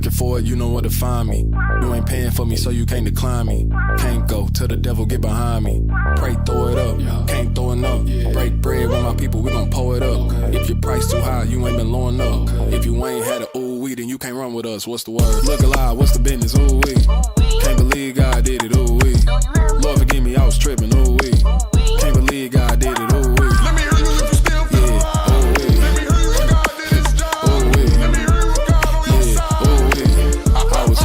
looking for it, you know where to find me. You ain't paying for me, so you can't decline me. Can't go till the devil get behind me. Pray, throw it up, can't throw enough. Break bread with my people, we gon' pull it up. If your price too high, you ain't been low enough. If you ain't had a ooh wee, then you can't run with us. What's the word? Look alive, what's the business? Ooh wee. Can't believe God did it. Ooh wee. Lord forgive me, I was tripping. Ooh wee. Can't believe God did it. Ooh wee. Let me hear you if you still feel alive. Let me hear you when God did his job. Let me hear you when God on your side. I was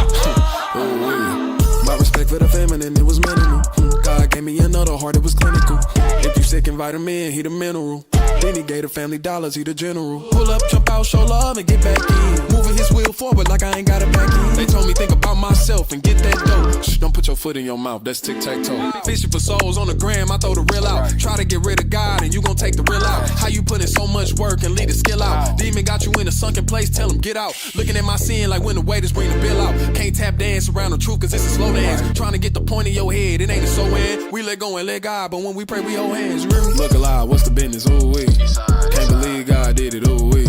ooh wee. My respect for the feminine, it was minimal. God gave me another heart, it was clinical. If you sick, invite him in, he the mineral. Then he gave the family dollars, he the general. Pull up, jump out, show love, and get back in. Moving his wheel forward like I ain't got it back in. They told me think about myself and get that dough. Shh, don't put your foot in your mouth, that's tic-tac-toe. Fishing for souls on the gram, I throw the real out. Try to get rid of God and you gon' take the real out. How you put in so much work and leave the skill out? Demon got you in a sunken place, tell him get out. Looking at my sin like when the waiters bring the bill out. Can't tap dance around the truth cause it's a slow dance. Trying to get the point in your head, it ain't a so end. We let go and let God, but when we pray we hold hands, you hear me? Look alive, what's the business? Ooh wee. Can't believe God did it, ooh wee.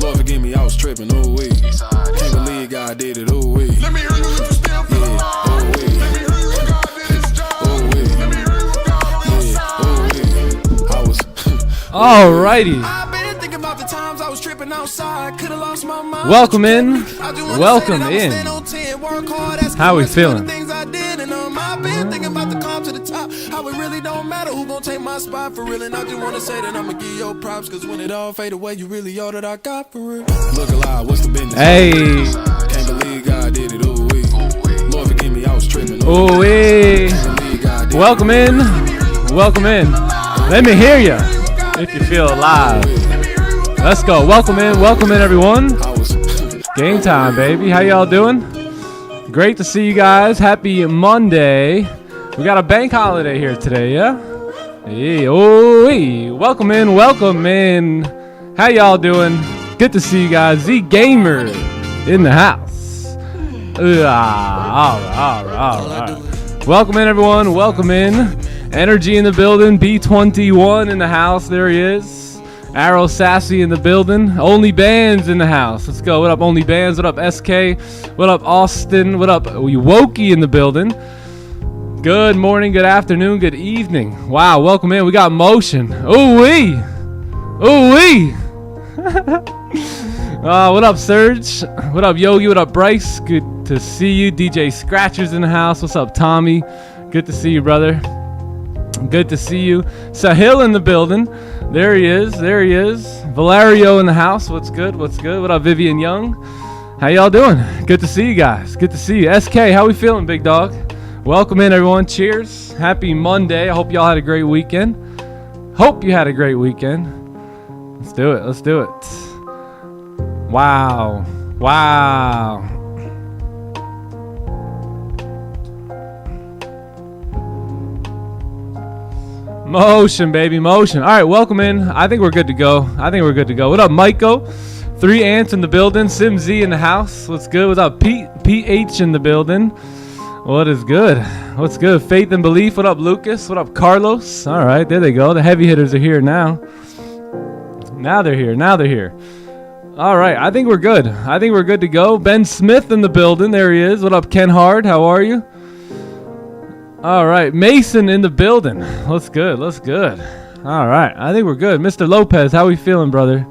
Lord forgive me, I was tripping, ooh wee. Can't believe God did it, ooh wee. Let me hear you if you still feel alive. Let me hear you when God did his job. Let me hear you when God on your side. I was Alrighty. I've been thinking about the times I was tripping outside. Could've lost my mind. Welcome in. Welcome in. How we feeling? I've been thinking about the climb to the top. How it really don't matter who gon' take my spot for real. And I just wanna say that I'ma give your props. Cause when it all fade away, you really all that I got for real. Look alive, what's the business? Hey. Can't believe God did it, ooh wee. Lord forgive me, I was tripping. Ooh wee. Welcome in. Welcome in. Let me hear you if you feel alive. Let's go. Welcome in everyone. Game time, baby. How y'all doing? Great to see you guys. Happy Monday. We got a bank holiday here today, yeah? Hey, oh, hey. Welcome in. How y'all doing? Good to see you guys. Z Gamer in the house. All right. Welcome in, everyone. Welcome in. Energy in the building. B21 in the house. There he is. Arrow Sassy in the building. Only Bands in the house. Let's go. What up, Only Bands? What up, SK? What up, Austin? What up, Wokey in the building? Good morning, good afternoon, good evening. Wow, welcome in. We got Motion. Ooh-wee. Ooh-wee. What up, Serge? What up, Yogi? What up, Bryce? Good to see you. DJ Scratchers in the house. What's up, Tommy? Good to see you, brother. Good to see you. Sahil in the building. There he is. Valerio in the house. What's good? What up, Vivian Young? How y'all doing? Good to see you guys. Good to see you. SK, how we feeling, big dog? Welcome in, everyone. Cheers. Happy Monday. I hope y'all had a great weekend. Hope you had a great weekend. Let's do it. Wow. Motion, baby, motion. All right, welcome in. I think we're good to go. What up, Maiko? 3 Ants in the building. Sim Z in the house. What's good? What's up, Pete? PH in the building. What is good? What's good? Faith and Belief. What up, Lucas? What up, Carlos? All right, there they go. The heavy hitters are here now. Now they're here. All right, I think we're good. To go. Ben Smith in the building. There he is. What up, Ken Hard? How are you? All right, Mason in the building. Let's good. All right, I think we're good. Mr. Lopez, how we feeling, brother?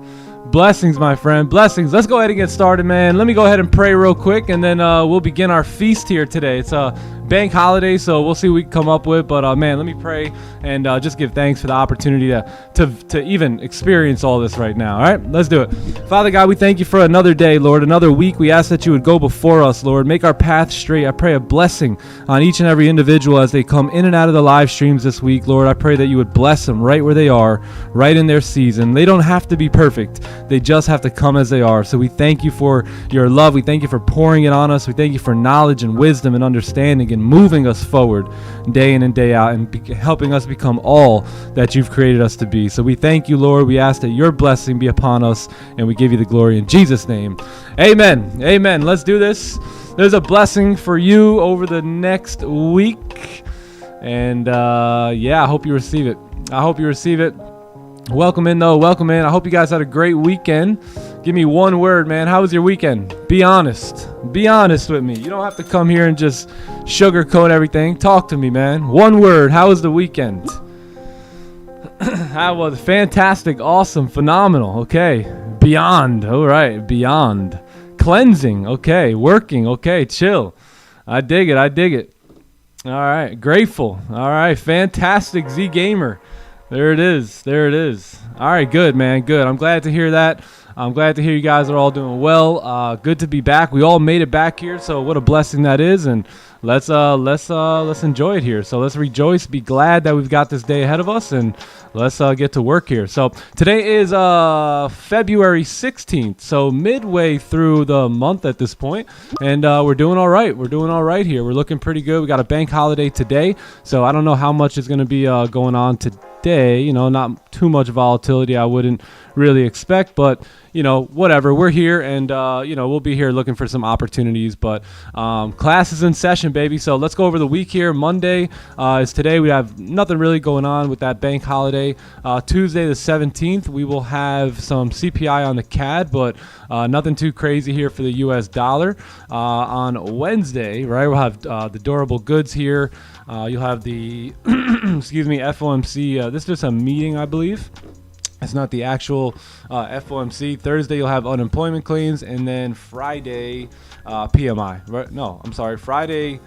Blessings, my friend. Blessings. Let's go ahead and get started, man. Let me go ahead and pray real quick, and then we'll begin our feast here today. It's a bank holiday, so we'll see what we can come up with. But, man, let me pray and just give thanks for the opportunity to even experience all this right now. All right, let's do it. Father God, we thank you for another day, Lord, another week. We ask that you would go before us, Lord. Make our path straight. I pray a blessing on each and every individual as they come in and out of the live streams this week, Lord. I pray that you would bless them right where they are, right in their season. They don't have to be perfect. They just have to come as they are. So we thank you for your love. We thank you for pouring it on us. We thank you for knowledge and wisdom and understanding and moving us forward day in and day out and helping us become all that you've created us to be. So we thank you, Lord. We ask that your blessing be upon us, and we give you the glory in Jesus' name. Amen. Amen. Let's do this. There's a blessing for you over the next week. And I hope you receive it. Welcome in, though. Welcome in. I hope you guys had a great weekend. Give me one word, man. How was your weekend? Be honest. Be honest with me. You don't have to come here and just sugarcoat everything. Talk to me, man. One word. How was the weekend? That was fantastic, awesome, phenomenal. Okay. Beyond. All right. Beyond. Cleansing. Okay. Working. Okay. Chill. I dig it. I dig it. All right. Grateful. All right. Fantastic. Z Gamer. There it is. There it is. All right. Good, man. Good. I'm glad to hear that. I'm glad to hear you guys are all doing well. Good to be back. We all made it back here, so what a blessing that is. And let's enjoy it here. So let's rejoice, be glad that we've got this day ahead of us, and let's get to work here. So today is February 16th, so midway through the month at this point, and we're doing all right. We're doing all right here. We're looking pretty good. We got a bank holiday today, so I don't know how much is going to be going on today. You know, not too much volatility I wouldn't really expect, but you know, whatever, we're here, and you know, we'll be here looking for some opportunities. But class is in session, baby, so let's go over the week here. Monday is today. We have nothing really going on with that bank holiday. Tuesday the 17th, we will have some CPI on the CAD, but nothing too crazy here for the US dollar. On Wednesday, right, we'll have the durable goods here. You'll have the excuse me, FOMC. This is just a meeting, I believe. It's not the actual FOMC. Thursday, you'll have unemployment claims, and then Friday, PMI. Right? No, I'm sorry. Friday,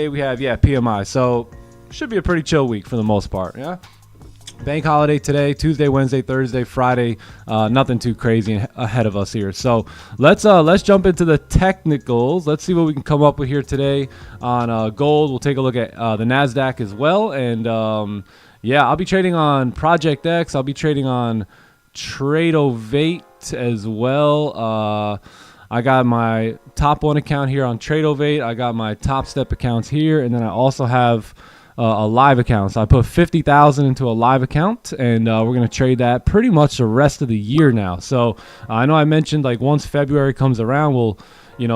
we have, PMI. So, should be a pretty chill week for the most part, yeah? Bank holiday today, Tuesday, Wednesday, Thursday, Friday. Nothing too crazy ahead of us here. So, let's jump into the technicals. Let's see what we can come up with here today on gold. We'll take a look at the NASDAQ as well, and yeah, I'll be trading on Project X. I'll be trading on Tradeovate as well. I got my top one account here on Tradeovate. I got my top step accounts here, and then I also have a live account. So I put 50,000 into a live account, and we're gonna trade that pretty much the rest of the year now. So I know I mentioned like once February comes around, we'll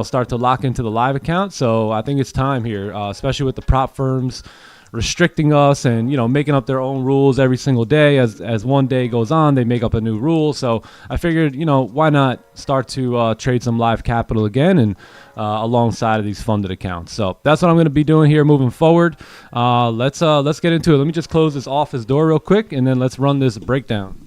start to lock into the live account. So I think it's time here, especially with the prop firms restricting us and making up their own rules every single day. As one day goes on, they make up a new rule. So I figured, why not start to trade some live capital again, and alongside of these funded accounts. So that's what I'm going to be doing here moving forward. Let's get into it. Let me just close this office door real quick, and then let's run this breakdown.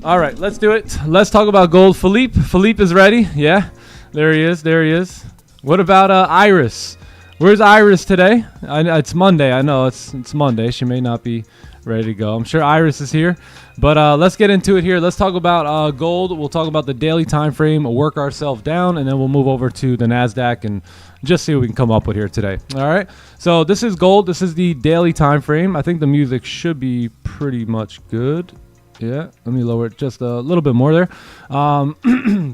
All right, let's do it. Let's talk about gold. Philippe is ready. Yeah, there he is. What about Iris? Where's Iris today? It's Monday. I know it's Monday. She may not be ready to go. I'm sure Iris is here. But let's get into it here. Let's talk about gold. We'll talk about the daily time frame. We'll work ourselves down, and then we'll move over to the NASDAQ and just see what we can come up with here today. All right. So this is gold. This is the daily time frame. I think the music should be pretty much good. Yeah, let me lower it just a little bit more there.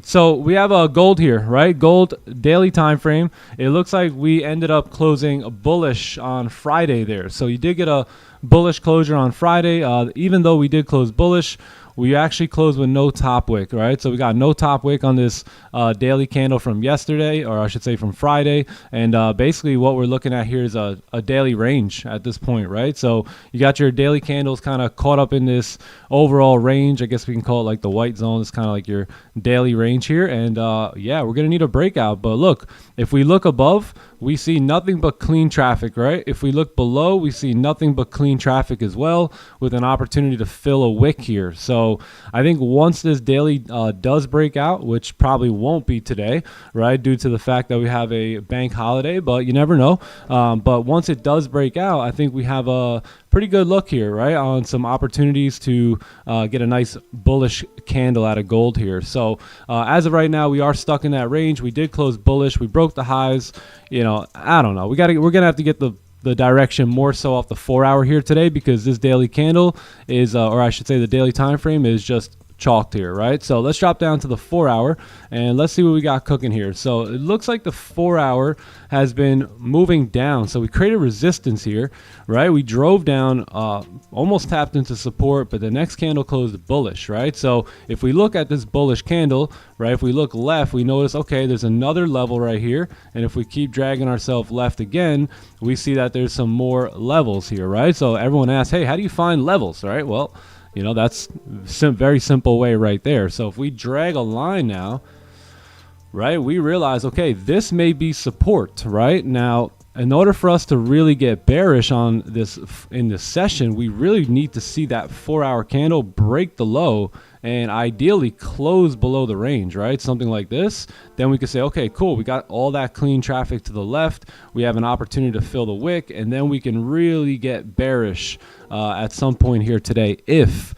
So we have a gold here, right? Gold daily time frame. It looks like we ended up closing bullish on Friday there. So you did get a bullish closure on Friday. Even though we did close bullish, we actually closed with no top wick, right? So we got no top wick on this daily candle from yesterday, or I should say from Friday. And basically what we're looking at here is a daily range at this point, right? So you got your daily candles kind of caught up in this overall range. I guess we can call it like the white zone. It's kind of like your daily range here. And yeah, we're going to need a breakout. But look, if we look above, we see nothing but clean traffic, right? If we look below, we see nothing but clean traffic as well, with an opportunity to fill a wick here. So I think once this daily does break out, which probably won't be today, right, due to the fact that we have a bank holiday, but you never know. But once it does break out, I think we have a pretty good look here, right, on some opportunities to get a nice bullish candle out of gold here. So as of right now, we are stuck in that range. We did close bullish. We broke the highs. I don't know. We're gonna have to get the direction more so off the 4 hour here today, because this daily candle is, or I should say the daily time frame is just chalked here, right? So let's drop down to the 4 hour and let's see what we got cooking here. So it looks like the 4 hour has been moving down. So we created resistance here, right? We drove down, almost tapped into support, but the next candle closed bullish, right? So if we look at this bullish candle, right, if we look left, we notice, okay, there's another level right here. And if we keep dragging ourselves left again, we see that there's some more levels here, right? So everyone asks, hey, how do you find levels, right? Well, you know, that's very simple way right there. So if we drag a line now, right, we realize, okay, this may be support, right? Now, in order for us to really get bearish on this in this session, we really need to see that 4 hour candle break the low and ideally close below the range, right? Something like this. Then we could say, okay, cool, we got all that clean traffic to the left. We have an opportunity to fill the wick, and then we can really get bearish at some point here today if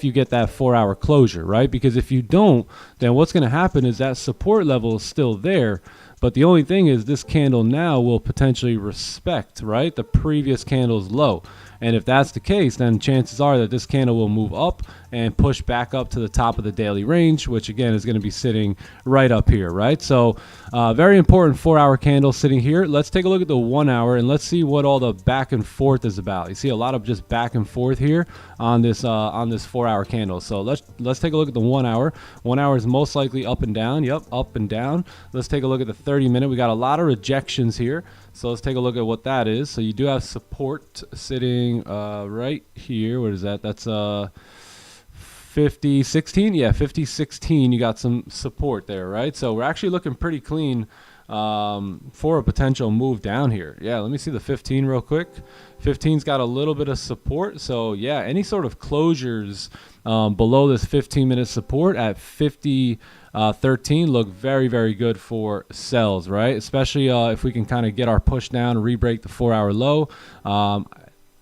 you get that 4 hour closure, right? Because if you don't, then what's going to happen is that support level is still there. But the only thing is this candle now will potentially respect, right, the previous candle's low. And if that's the case, then chances are that this candle will move up and push back up to the top of the daily range, which again is going to be sitting right up here, right? So very important 4 hour candle sitting here. Let's take a look at the 1 hour and let's see what all the back and forth is about. You see a lot of just back and forth here on this 4 hour candle. So let's take a look at the 1 hour. 1 hour is most likely up and down. Yep, up and down. Let's take a look at the 30 minute. We got a lot of rejections here. So let's take a look at what that is. So you do have support sitting right here. What is that? That's 50.16. Yeah, 50.16. You got some support there, right? So we're actually looking pretty clean for a potential move down here. Yeah, let me see the 15 real quick. 15's got a little bit of support. So yeah, any sort of closures below this 15-minute support at 50.13 look very, very good for sells, right? Especially if we can kind of get our push down, re-break the 4 hour low.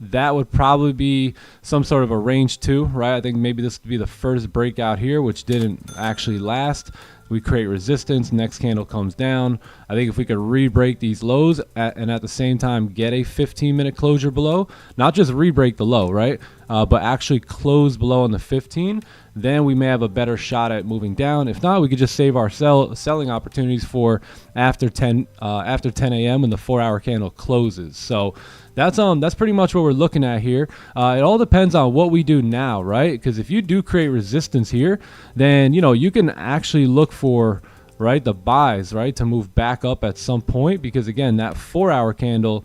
That would probably be some sort of a range 2, right? I think maybe this would be the first breakout here, which didn't actually last. We create resistance, next candle comes down. I think if we could re-break these lows and at the same time get a 15-minute closure below, not just re-break the low, right? But actually close below on the 15, then we may have a better shot at moving down. If not, we could just save our selling opportunities for after 10 a.m. when the 4 hour candle closes. So that's pretty much what we're looking at here. It all depends on what we do now, right? Because if you do create resistance here, then you can actually look for, right, the buys, right, to move back up at some point. Because again, that 4 hour candle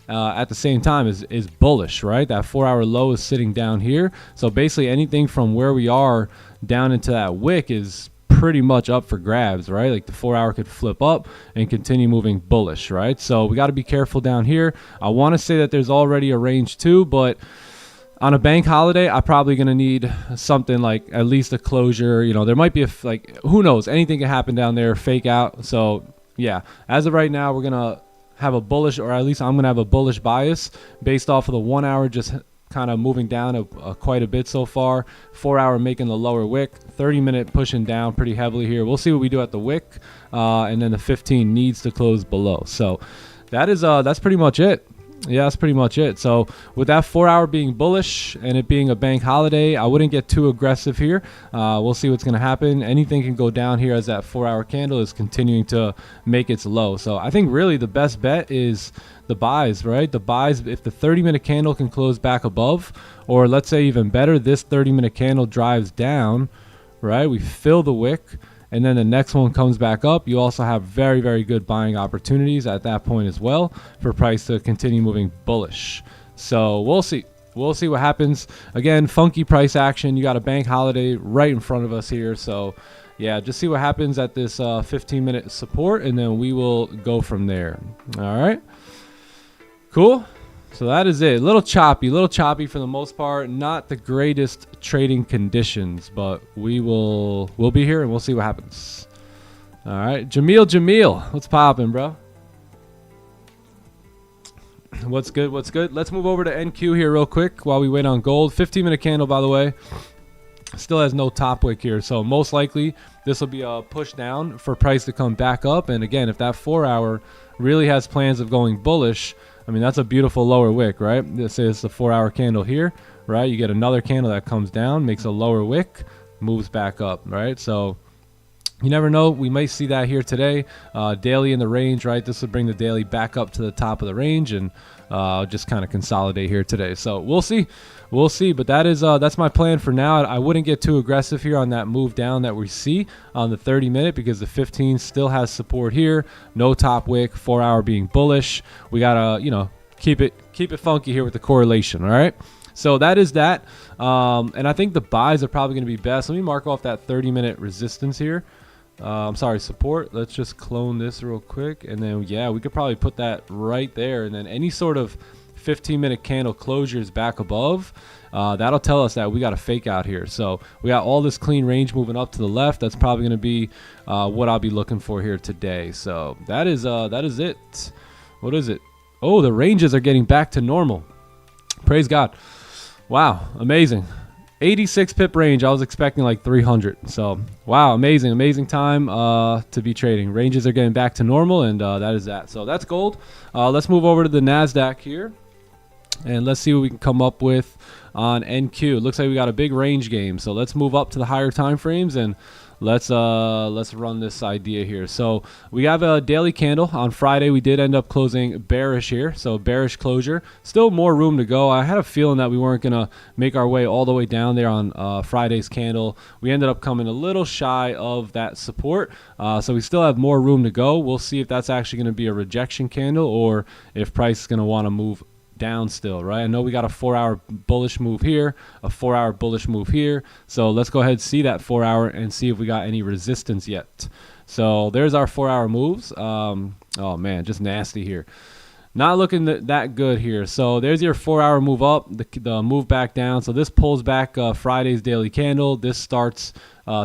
at the same time is bullish, right? That 4 hour low is sitting down here. So basically anything from where we are down into that wick is pretty much up for grabs, right? Like the 4 hour could flip up and continue moving bullish, right? So we got to be careful down here. I want to say that there's already a range 2, but on a bank holiday, I'm probably going to need something like at least a closure. There might be who knows, anything can happen down there, fake out. So yeah, as of right now, we're going to have a bullish, or at least I'm going to have a bullish bias based off of the 1 hour just kind of moving down quite a bit so far. 4 hour making the lower wick, 30-minute pushing down pretty heavily here. We'll see what we do at the wick, and then the 15 needs to close below. So that's pretty much it. Yeah, that's pretty much it. So with that 4 hour being bullish and it being a bank holiday, I wouldn't get too aggressive here. We'll see what's going to happen. Anything can go down here as that 4 hour candle is continuing to make its low. So I think really the best bet is the buys, right? The buys, if the 30-minute candle can close back above, or let's say even better, this 30-minute candle drives down, right? We fill the wick, and then the next one comes back up. You also have very, very good buying opportunities at that point as well for price to continue moving bullish. So we'll see. We'll see what happens. Again, funky price action. You got a bank holiday right in front of us here. So yeah, just see what happens at this 15-minute support, and then we will go from there. All right. Cool. So that is it. A little choppy for the most part. Not the greatest trading conditions, but we'll be here and we'll see what happens. All right, Jamil, what's popping, bro? What's good? Let's move over to NQ here real quick while we wait on gold. 15-minute candle, by the way. Still has no top wick here, so most likely this will be a push down for price to come back up. And again, if that 4 hour really has plans of going bullish, I mean, that's a beautiful lower wick, right? This is the 4 hour candle here, right? You get another candle that comes down, makes a lower wick, moves back up, right? So you never know. We might see that here today. Daily in the range, right? This will bring the daily back up to the top of the range and just kind of consolidate here today. So we'll see. We'll see. But that's my plan for now. I wouldn't get too aggressive here on that move down that we see on the 30-minute because the 15 still has support here. No top wick. 4-hour being bullish. We gotta, keep it funky here with the correlation. All right. So that is that. And I think the buys are probably going to be best. Let me mark off that 30-minute resistance here. I'm sorry, support. Let's just clone this real quick. And then, yeah, we could probably put that right there. And then any sort of 15-minute candle closures back above, that'll tell us that we got a fake out here. So we got all this clean range moving up to the left. That's probably going to be what I'll be looking for here today. So that is it. What is it? Oh, the ranges are getting back to normal. Praise God. Wow, amazing. 86 pip range. I was expecting like 300. So wow, amazing time to be trading. Ranges are getting back to normal, and that is that. So that's gold. Let's move over to the NASDAQ here, and let's see what we can come up with on NQ. It looks like we got a big range game. So let's move up to the higher time frames and let's run this idea here. So we have a daily candle on Friday. We did end up closing bearish here, so bearish closure. Still more room to go. I had a feeling that we weren't gonna make our way all the way down there on Friday's candle. We ended up coming a little shy of that support, so we still have more room to go. We'll see if that's actually going to be a rejection candle or if price is going to want to move down still, right? I know we got a 4-hour bullish move here, a 4-hour bullish move here. So let's go ahead and see that 4-hour and see if we got any resistance yet. So there's our 4-hour moves. Oh man, just nasty here. Not looking that good here. So there's your 4-hour move up, the move back down. So this pulls back Friday's daily candle. This starts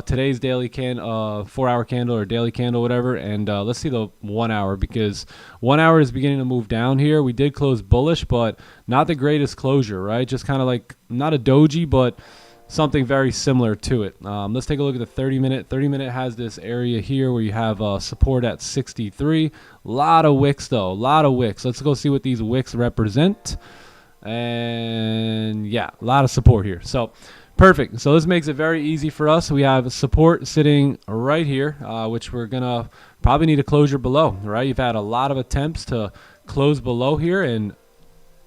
today's daily 4-hour candle or daily candle, whatever. And let's see the 1-hour, because 1-hour is beginning to move down here. We did close bullish, but not the greatest closure, right? Just kind of like not a doji, but something very similar to it. Let's take a look at the 30-minute. 30-minute has this area here where you have support at 63. A lot of wicks, though. A lot of wicks. Let's go see what these wicks represent. And yeah, a lot of support here. So perfect. So this makes it very easy for us. We have support sitting right here, which we're going to probably need a closure below, right? You've had a lot of attempts to close below here and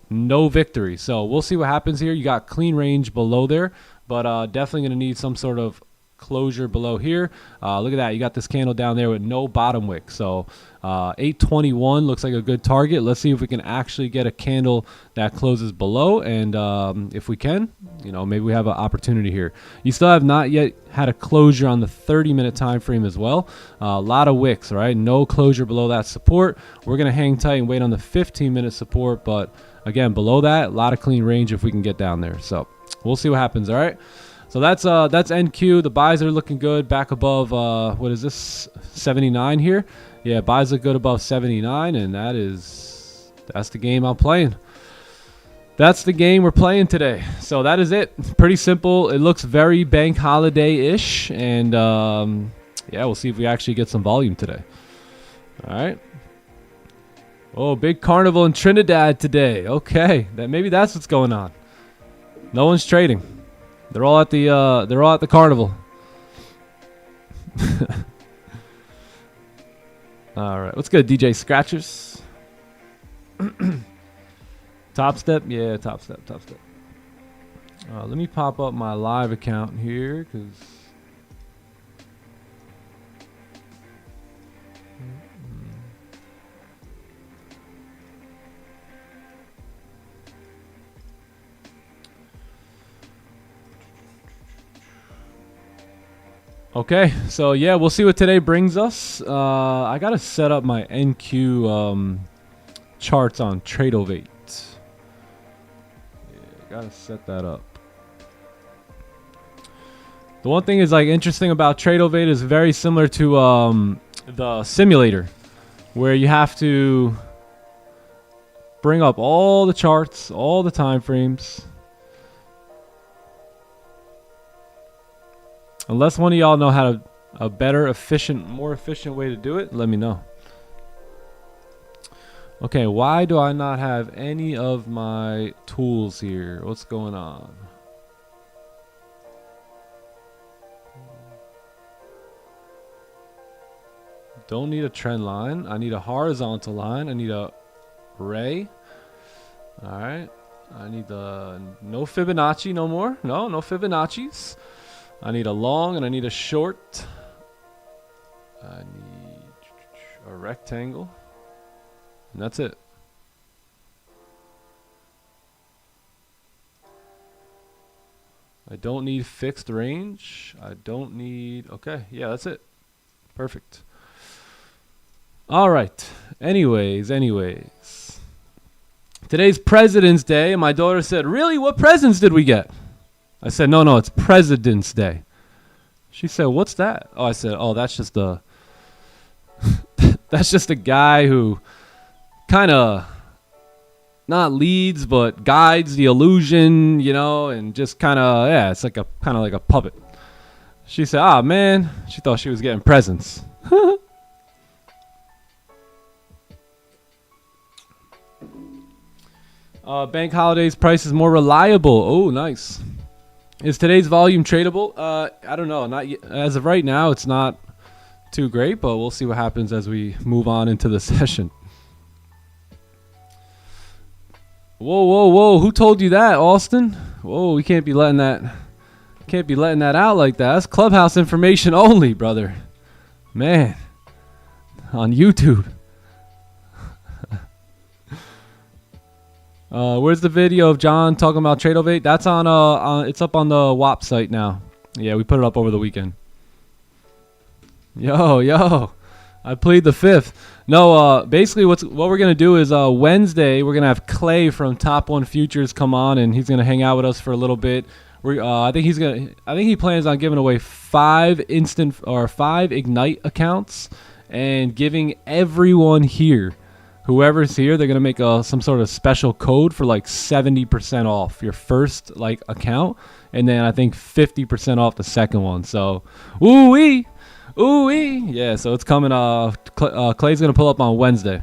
no victory. So we'll see what happens here. You got clean range below there, but definitely going to need some sort of closure below here. Look at that. You got this candle down there with no bottom wick. So 821 looks like a good target. Let's see if we can actually get a candle that closes below. And if we can, maybe we have an opportunity here. You still have not yet had a closure on the 30-minute time frame as well. A lot of wicks, right? No closure below that support. We're going to hang tight and wait on the 15-minute support. But again, below that, a lot of clean range if we can get down there. So we'll see what happens. All right. So that's NQ. The buys are looking good back above, what is this, 79 here? Yeah, buys look good above 79, and that's the game I'm playing. That's the game we're playing today. So that is it. Pretty simple. It looks very bank holiday-ish, and yeah, we'll see if we actually get some volume today. All right. Oh, big carnival in Trinidad today. Okay, maybe that's what's going on. No one's trading. They're all at the carnival. All right, what's good, DJ Scratchers? Top step, yeah, top step. Let me pop up my live account here, because okay, so yeah, we'll see what today brings us. I gotta set up my NQ charts on Tradeovate. Yeah, gotta set that up. The one thing is interesting about Tradeovate is very similar to the simulator, where you have to bring up all the charts, all the time frames. Unless one of y'all know how to a better, more efficient way to do it, let me know. Okay, why do I not have any of my tools here? What's going on? Don't need a trend line. I need a horizontal line. I need a ray. All right. I need the no Fibonacci no more. No Fibonacci's. I need a long and I need a short. I need a rectangle. And that's it. I don't need fixed range. I don't need... Okay, yeah, that's it. Perfect. All right. Anyways. Today's President's Day, and my daughter said, really? What presents did we get? I said, no, it's President's Day. She said, what's that? Oh, I said, oh, that's just a... that's just a guy who kind of... not leads, but guides the illusion, you know, and just kind of, yeah, it's like a kind of like a puppet. She said, ah, man, she thought she was getting presents. Bank holidays price is more reliable. Oh, nice. Is today's volume tradable? I don't know. Not yet. As of right now, it's not too great, but we'll see what happens as we move on into the session. Whoa. Who told you that, Austin? Whoa, we can't be letting that out like that. That's Clubhouse information only, brother. Man. On YouTube. Where's the video of John talking about Tradeovate? That's on it's up on the WAP site now. Yeah, we put it up over the weekend. Yo. I plead the fifth. No, basically what we're gonna do is Wednesday we're gonna have Clay from Top One Futures come on, and he's gonna hang out with us for a little bit. I think he plans on giving away 5 Ignite accounts and giving everyone here, whoever's here, they're gonna make some sort of special code for like 70% off your first account, and then I think 50% off the second one. So, ooh-wee. Yeah, so it's coming. Clay's going to pull up on Wednesday.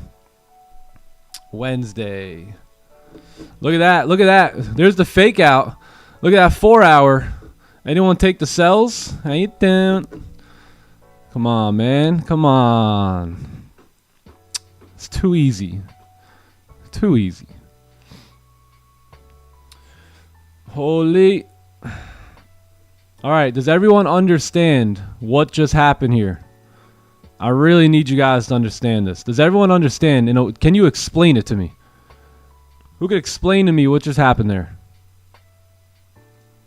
Look at that. There's the fake out. Look at that 4-hour. Anyone take the sells? How you doing? Come on, man. Come on. It's too easy. Holy... All right, does everyone understand what just happened here? I really need you guys to understand this. Does everyone understand? Can you explain it to me? Who could explain to me what just happened there?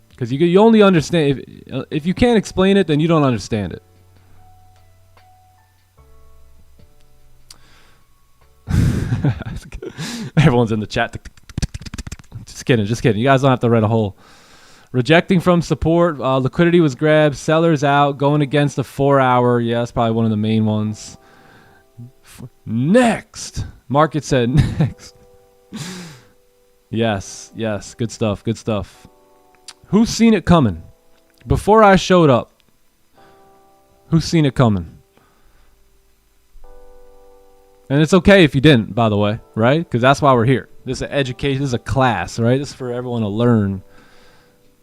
Because you only understand... If you can't explain it, then you don't understand it. Everyone's in the chat. Just kidding. You guys don't have to read a whole... Rejecting from support. Liquidity was grabbed. Sellers out. Going against the 4-hour. Yeah, that's probably one of the main ones. Next. Market said next. Yes. Good stuff. Who's seen it coming? Before I showed up. Who's seen it coming? And it's okay if you didn't, by the way, right? Because that's why we're here. This is an education. This is a class, right? This is for everyone to learn.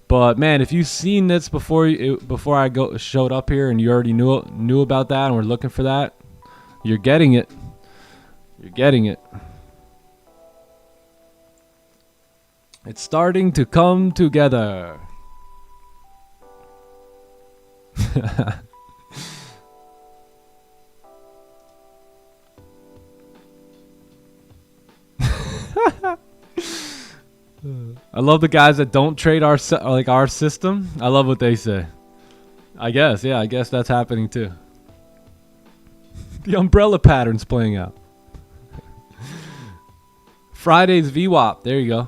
But man, if you've seen this before I showed up here and you already knew about that and we're looking for that, you're getting it. It's starting to come together. I love the guys that don't trade our system. I love what they say. I guess that's happening too. The umbrella pattern's playing out. Friday's VWAP. There you go.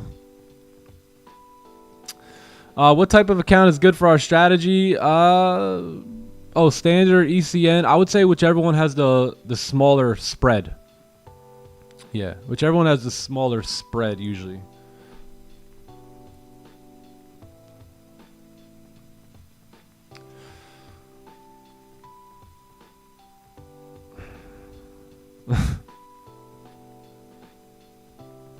What type of account is good for our strategy? Standard ECN. I would say whichever one has the smaller spread. Yeah, whichever one has the smaller spread usually.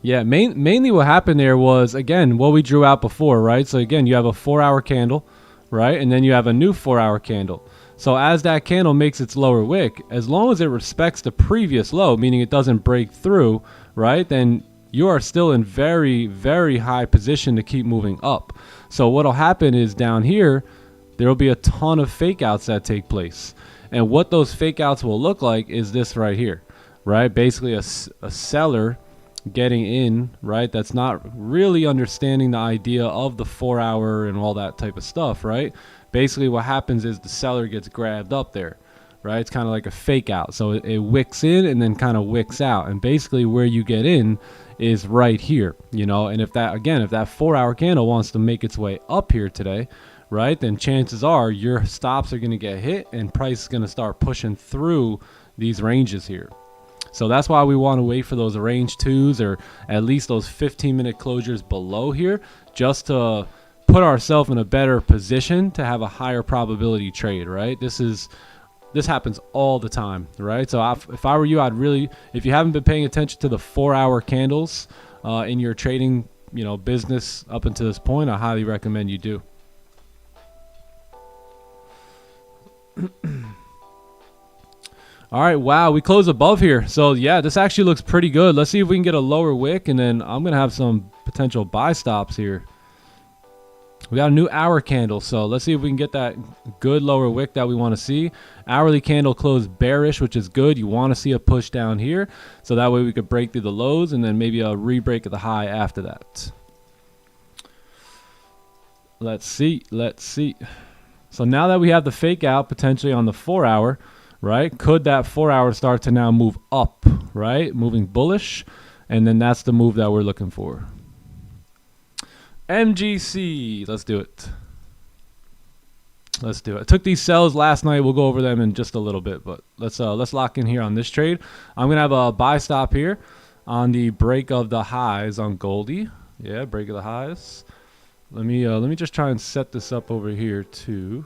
Yeah, mainly what happened there was, again, what we drew out before, right? So again, you have a 4-hour candle, right? And then you have a new 4-hour candle. So as that candle makes its lower wick, as long as it respects the previous low, meaning it doesn't break through, right, then you are still in very, very high position to keep moving up. So what'll happen is down here, there will be a ton of fake outs that take place. And what those fake outs will look like is this right here, right? Basically a seller getting in, right? That's not really understanding the idea of the 4 hour and all that type of stuff, right? Basically what happens is the seller gets grabbed up there, right? It's kind of like a fake out. So it wicks in and then kind of wicks out. And basically where you get in is right here, you know? And if that 4 hour candle wants to make its way up here today, right, then chances are your stops are going to get hit and price is going to start pushing through these ranges here. So that's why we want to wait for those range 2s or at least those 15-minute closures below here, just to put ourselves in a better position to have a higher probability trade, right? This happens all the time, right? So if I were you, if you haven't been paying attention to the 4 hour candles in your trading, business up until this point, I highly recommend you do. All right, wow, we close above here. So yeah, this actually looks pretty good. Let's see if we can get a lower wick, and then I'm gonna have some potential buy stops here. We got a new hour candle, so let's see if we can get that good lower wick that we want to see. Hourly candle closed bearish, which is good. You want to see a push down here, so that way we could break through the lows and then maybe a re-break of the high after that. Let's see. So now that we have the fake out potentially on the 4 hour, right? Could that 4 hour start to now move up, right? Moving bullish, and then that's the move that we're looking for. MGC, let's do it. I took these sells last night. We'll go over them in just a little bit, but let's lock in here on this trade. I'm gonna have a buy stop here on the break of the highs on Goldie. Yeah, break of the highs. Let me just try and set this up over here too.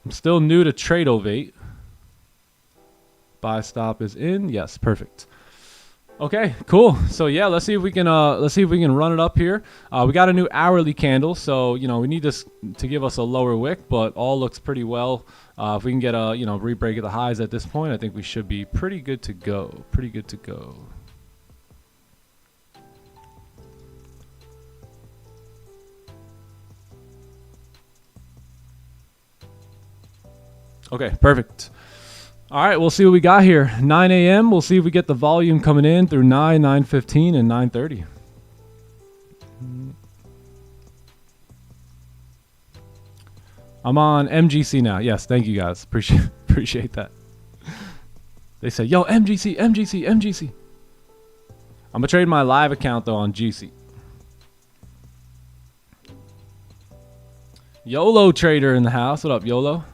I'm still new to Tradeovate. Buy stop is in. Yes, perfect. Okay, cool. So yeah, let's see if we can run it up here. We got a new hourly candle, so we need this to give us a lower wick, but all looks pretty well. If we can get a re-break of the highs at this point, I think we should be pretty good to go. Okay, perfect. All right, we'll see what we got here. 9 a.m. We'll see if we get the volume coming in through 9, 9:15, and 9:30. I'm on MGC now. Yes, thank you guys. Appreciate that. They say, yo, MGC. I'm gonna trade my live account though on GC. YOLO trader in the house. What up, YOLO?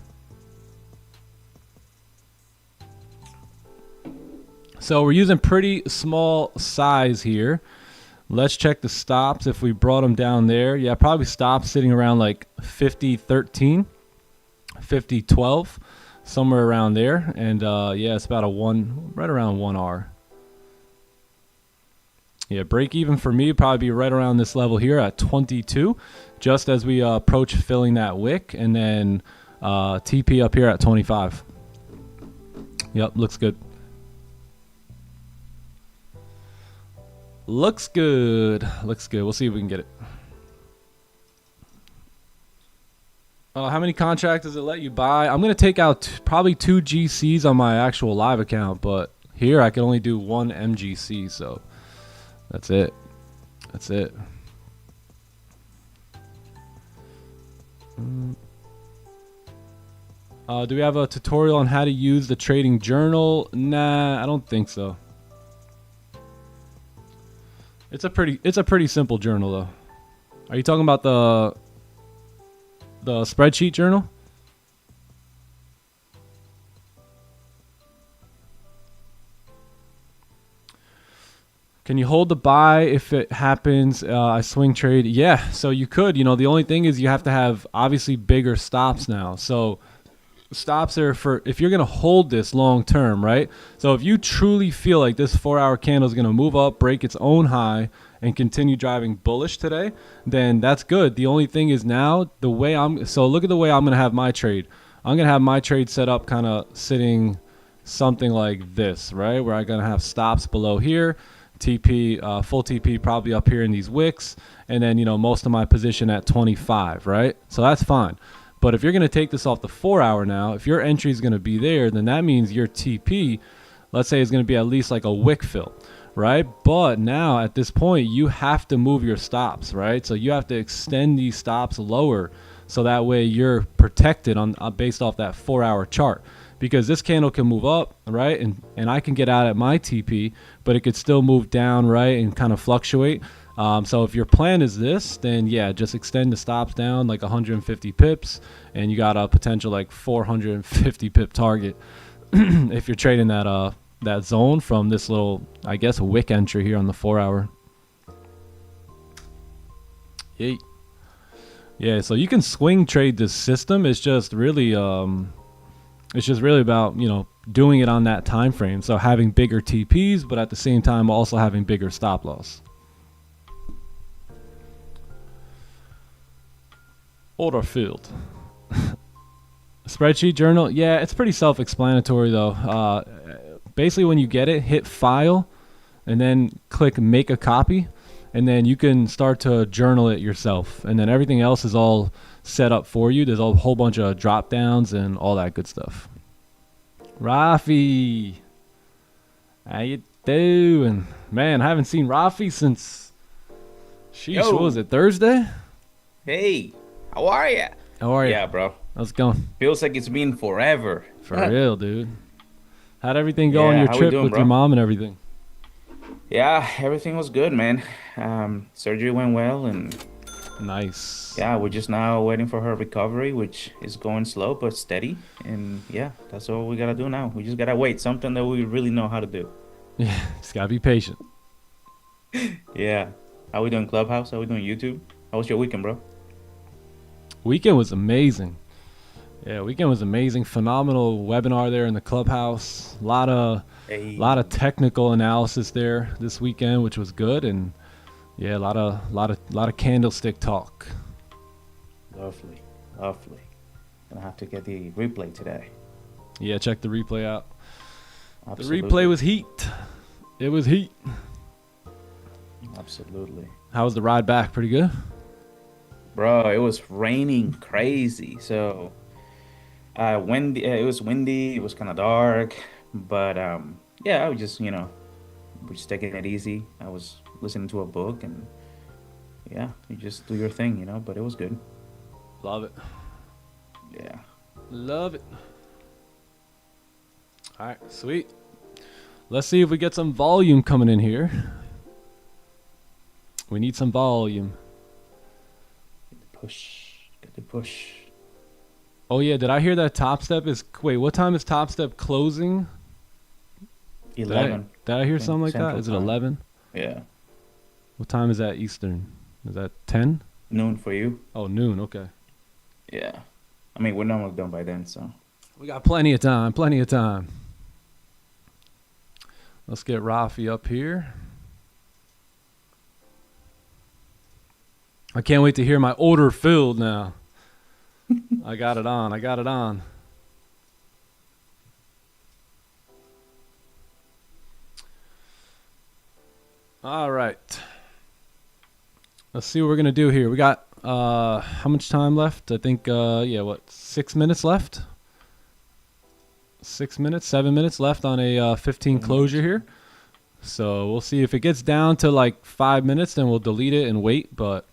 So we're using pretty small size here. Let's check the stops if we brought them down there. Yeah, probably stops sitting around like 50.13, 50.12, somewhere around there. And yeah, it's about right around 1R. Yeah, break even for me probably be right around this level here at 22, just as we approach filling that wick, and then TP up here at 25. Yep, looks good. Looks good. We'll see if we can get it. How many contracts does it let you buy? I'm going to take out probably 2 GCs on my actual live account, but here I can only do 1 MGC, so that's it. Do we have a tutorial on how to use the trading journal? Nah, I don't think so. It's a pretty simple journal though. Are you talking about the spreadsheet journal? Can you hold the buy if it happens? I swing trade. Yeah, so you could. The only thing is you have to have obviously bigger stops now. So stops are for if you're going to hold this long term, right? So if you truly feel like this 4 hour candle is going to move up, break its own high, and continue driving bullish today, then that's good. The only thing is now so look at the way I'm going to have my trade. I'm going to have my trade set up kind of sitting something like this, right? Where I'm going to have stops below here, TP, full TP probably up here in these wicks, and then, most of my position at 25, right? So that's fine. But if you're going to take this off the 4 hour now, if your entry is going to be there, then that means your TP, let's say, is going to be at least like a wick fill, right? But now at this point, you have to move your stops, right? So you have to extend these stops lower so that way you're protected on based off that 4 hour chart. Because this candle can move up, right? And I can get out at my TP, but it could still move down, right? And kind of fluctuate. So if your plan is this, then yeah, just extend the stops down like 150 pips, and you got a potential like 450 pip target if you're trading that zone from this little, I guess, wick entry here on the 4 hour. Yeet. Yeah, so you can swing trade this system. It's just really about, doing it on that time frame. So having bigger TPs, but at the same time also having bigger stop loss. Order field. Spreadsheet journal. Yeah, it's pretty self-explanatory though. Basically when you get it, hit file and then click make a copy, and then you can start to journal it yourself. And then everything else is all set up for you. There's a whole bunch of drop downs and all that good stuff. Rafi, how you doing? Man, I haven't seen Rafi since, what was it, Thursday? Hey, how are ya? How are you? Yeah, bro. How's it going? Feels like it's been forever. For real, dude. How'd everything go on Yeah, your how we trip doing, with bro? your mom and everything? Yeah, everything was good, man. Surgery went well, and Nice. yeah, we're just now waiting for her recovery, which is going slow but steady. And yeah, that's all we gotta do now. We just gotta wait. Something that we really know how to do. Yeah, just gotta be patient. Yeah. How we doing Clubhouse? How we doing YouTube? How was your weekend, bro? Weekend was amazing. Yeah, weekend was amazing. Phenomenal webinar there in the clubhouse. A lot of technical analysis there this weekend, which was good, and yeah, a lot of candlestick talk. Lovely. Gonna have to get the replay today. Yeah, check the replay out. Absolutely. The replay was heat. It was heat. Absolutely. How was the ride back? Pretty good? Bro, it was raining crazy. So, windy. It was windy. It was kind of dark, but yeah, I was just we're just taking it easy. I was listening to a book, and yeah, you just do your thing, But it was good. Love it. Yeah. Love it. All right, sweet. Let's see if we get some volume coming in here. We need some volume. Get the push. Oh yeah, did I hear that Top Step is? Wait, what time is Top Step closing? 11. Did I hear something like that? Central Is it time. 11? Yeah. What time is that Eastern? Is that 10? Noon for you. Oh, noon. Okay. Yeah. I mean, we're normally done by then, so. We got plenty of time. Plenty of time. Let's get Rafi up here. I can't wait to hear my order filled now. I got it on. All right. Let's see what we're going to do here. We got how much time left? I think 6 minutes left? 6 minutes, 7 minutes left on a 15 closure here. So we'll see if it gets down to like 5 minutes, then we'll delete it and wait. But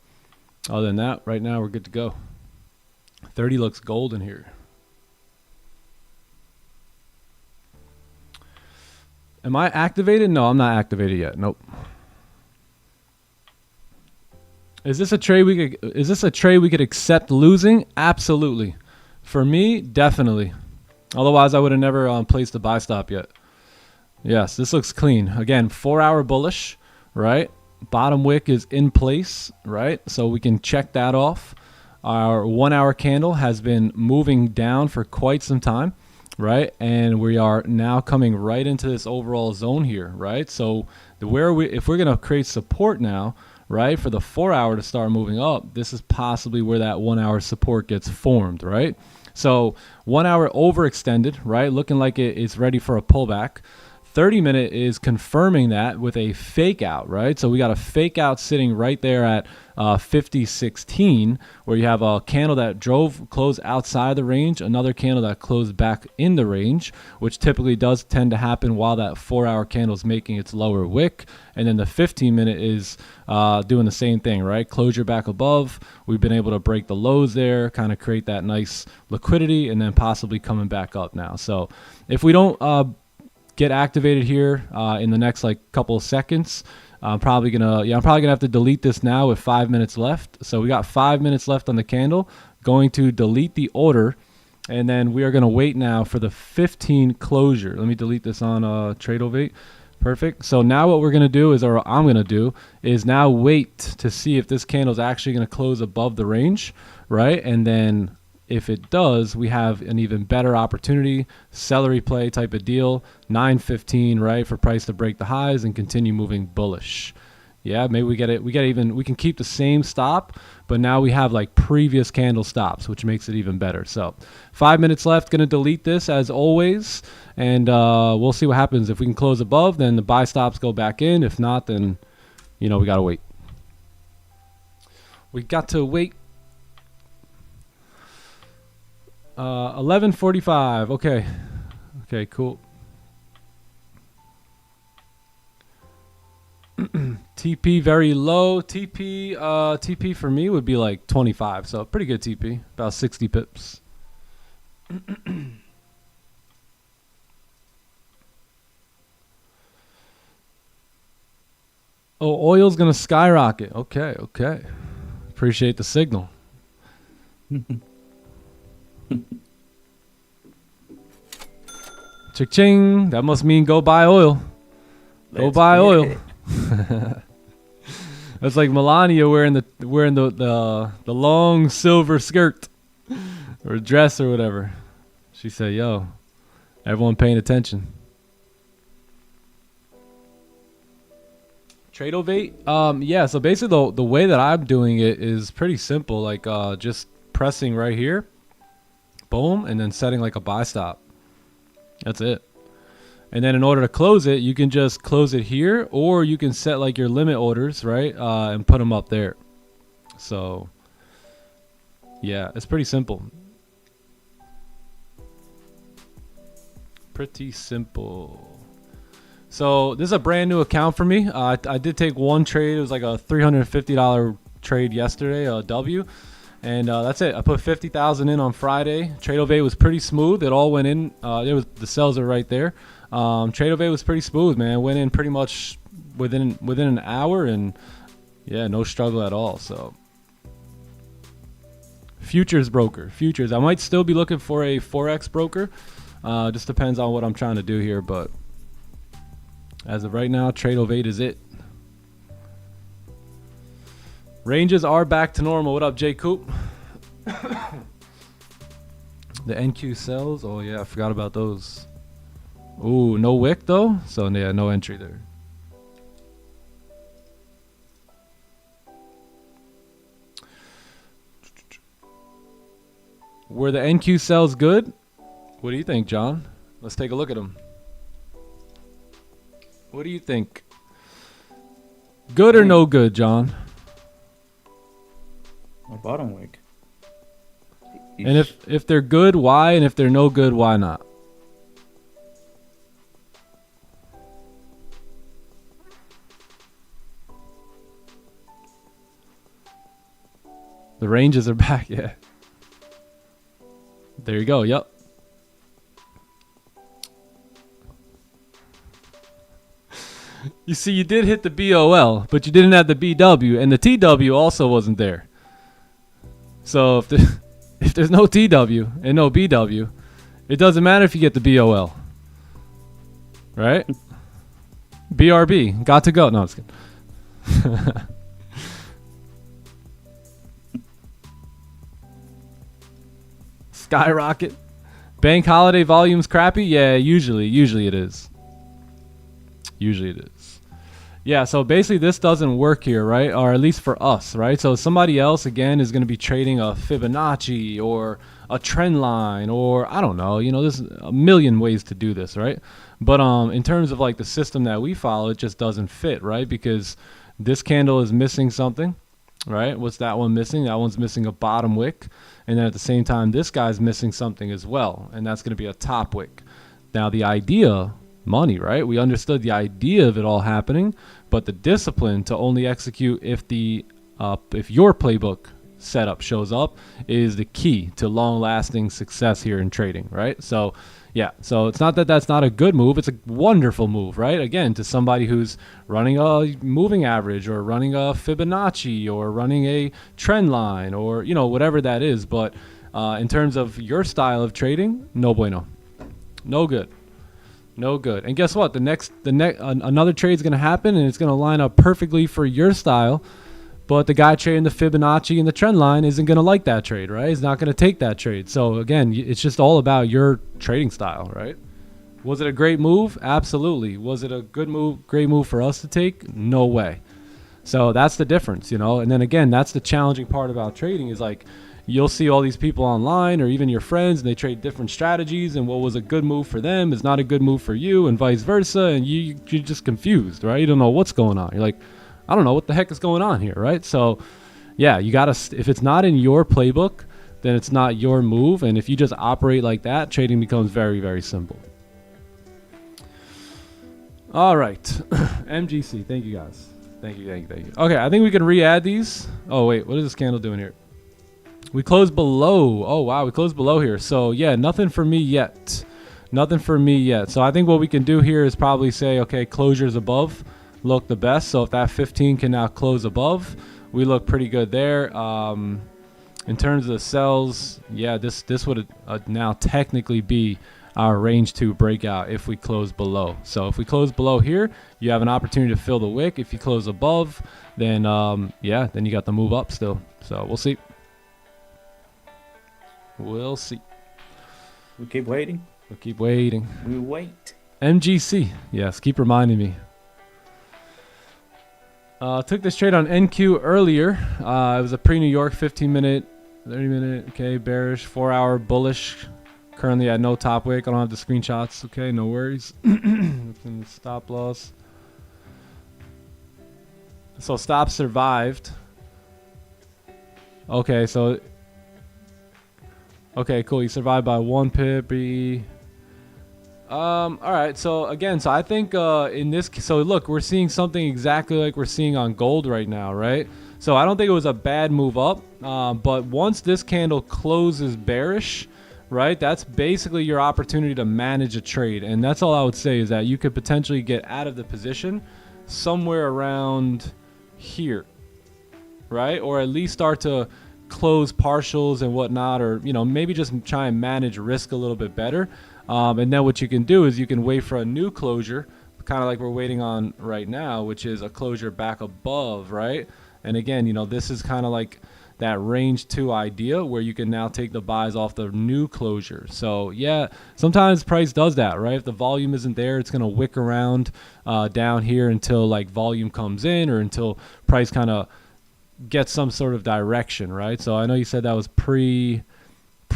other than that, right now we're good to go. 30 looks golden here. Am I activated? No, I'm not activated yet. Nope. Is this a trade we could accept losing? Absolutely. For me, definitely. Otherwise, I would have never placed the buy stop yet. Yes, this looks clean. Again, 4 hour bullish, right? Bottom wick is in place, right? So we can check that off. Our 1 hour candle has been moving down for quite some time. right? And we are now coming right into this overall zone here, right? So if we're going to create support now, right, for the 4 hour to start moving up, this is possibly where that 1 hour support gets formed, right? So 1 hour overextended, right, looking like it's ready for a pullback. 30-minute is confirming that with a fake out, right? So we got a fake out sitting right there at 50.16, where you have a candle that closed outside the range, another candle that closed back in the range, which typically does tend to happen while that 4 hour candle is making its lower wick. And then the 15-minute is doing the same thing, right? Closure back above. We've been able to break the lows there, kind of create that nice liquidity, and then possibly coming back up now. So if we don't get activated here in the next like couple of seconds, I'm probably gonna have to delete this now with 5 minutes left. So we got 5 minutes left on the candle. Going to delete the order, and then we are gonna wait now for the 15 closure. Let me delete this on Tradeovate. Perfect. So now what we're gonna do is, or I'm gonna do, is now wait to see if this candle is actually gonna close above the range, right? And then if it does, we have an even better opportunity, celery play type of deal, 9.15, right, for price to break the highs and continue moving bullish. Yeah, maybe we can keep the same stop, but now we have like previous candle stops, which makes it even better. So 5 minutes left, gonna delete this as always, and we'll see what happens. If we can close above, then the buy stops go back in. If not, then we gotta wait. We got to wait. 11:45. Okay, cool. TP very low. TP for me would be like 25, so pretty good TP, about 60 pips. Oh, oil's gonna skyrocket. Okay. Appreciate the signal. Cha-ching. That must mean go buy oil. Go buy oil. That's like Melania wearing the long silver skirt or dress or whatever. She said, "Yo, everyone paying attention." Tradeovate. Yeah. So basically, the way that I'm doing it is pretty simple. Like just pressing right here. Boom, and then setting like a buy stop. That's it. And then in order to close it, you can just close it here, or you can set like your limit orders, right, and put them up there. So yeah, it's pretty simple. Pretty simple. So this is a brand new account for me. I did take one trade. It was like a $350 trade yesterday, a W. And that's it. I put 50,000 in on Friday. Tradeovate was pretty smooth. It all went in. The cells are right there. Tradeovate was pretty smooth, man. Went in pretty much within an hour, and yeah, no struggle at all. So futures broker, futures. I might still be looking for a forex broker. Just depends on what I'm trying to do here, but as of right now, Tradeovate is it. Ranges are back to normal. What up, J Coop? The NQ cells. Oh yeah, I forgot about those. Ooh, no wick though. So yeah, no entry there. Were the NQ cells good? What do you think, John? Let's take a look at them. What do you think? Good or no good, John? My bottom wick. And if they're good, why? And if they're no good, why not? The ranges are back, yeah. There you go, yep. You see, you did hit the BOL, but you didn't have the BW, and the TW also wasn't there. So if there's no TW and no BW, it doesn't matter if you get the BOL. Right? BRB. Got to go. No, I'm just kidding. Skyrocket. Bank holiday volume's crappy? Yeah, usually it is. Usually it is. Yeah, so basically this doesn't work here, right? Or at least for us, right? So somebody else, again, is going to be trading a Fibonacci or a trend line, or I don't know, you know, there's a million ways to do this, right? But in terms of like the system that we follow, it just doesn't fit, right? Because this candle is missing something, right? What's that one missing? That one's missing a bottom wick. And then at the same time, this guy's missing something as well. And that's going to be a top wick. Now the idea, money, right? We understood the idea of it all happening, but the discipline to only execute if your playbook setup shows up is the key to long-lasting success here in trading, right? So yeah, so it's not that that's not a good move, it's a wonderful move, right? Again, to somebody who's running a moving average or running a Fibonacci or running a trend line or, you know, whatever that is. But in terms of your style of trading, no bueno. No good. No good. And guess what? Another trade's going to happen and it's going to line up perfectly for your style. But the guy trading the Fibonacci and the trend line isn't going to like that trade, right? He's not going to take that trade. So again, it's just all about your trading style, right? Was it a great move? Absolutely. Was it a good move, great move for us to take? No way. So that's the difference, you know? And then again, that's the challenging part about trading is like, you'll see all these people online or even your friends and they trade different strategies, and what was a good move for them is not a good move for you and vice versa. And you're just confused, right? You don't know what's going on. You're like, I don't know what the heck is going on here, right? So yeah, you gotta, if it's not in your playbook, then it's not your move. And if you just operate like that, trading becomes very, very simple. All right. MGC, thank you guys. Thank you. Okay, I think we can re-add these. Oh wait, what is this candle doing here? We closed below. Oh wow, we closed below here. So yeah, nothing for me yet. So I think what we can do here is probably say, okay, closures above look the best. So if that 15 can now close above, we look pretty good there. In terms of the sells, yeah, this would now technically be our range 2 breakout if we close below. So if we close below here, you have an opportunity to fill the wick. If you close above, then yeah, then you got the move up still. So we'll see. We'll see. We keep waiting. We wait. MGC, yes, keep reminding me. Took this trade on NQ earlier. It was a pre-New York 15-minute, 30-minute, okay, bearish, 4-hour bullish. Currently at no top wick. I don't have the screenshots. Okay, no worries. Stop loss. So stop survived. Okay, so okay, cool. You survived by 1 pip. All right. So again, so I think in this, so look, we're seeing something exactly like we're seeing on gold right now, right? So I don't think it was a bad move up, but once this candle closes bearish, right, that's basically your opportunity to manage a trade. And that's all I would say is that you could potentially get out of the position somewhere around here, right? Or at least start to close partials and whatnot, or, you know, maybe just try and manage risk a little bit better. And then what you can do is you can wait for a new closure, kind of like we're waiting on right now, which is a closure back above, right? And again, you know, this is kind of like that range 2 idea where you can now take the buys off the new closure. So yeah, sometimes price does that, right? If the volume isn't there, it's going to wick around down here until like volume comes in, or until price kind of gets some sort of direction, right? So I know you said that was pre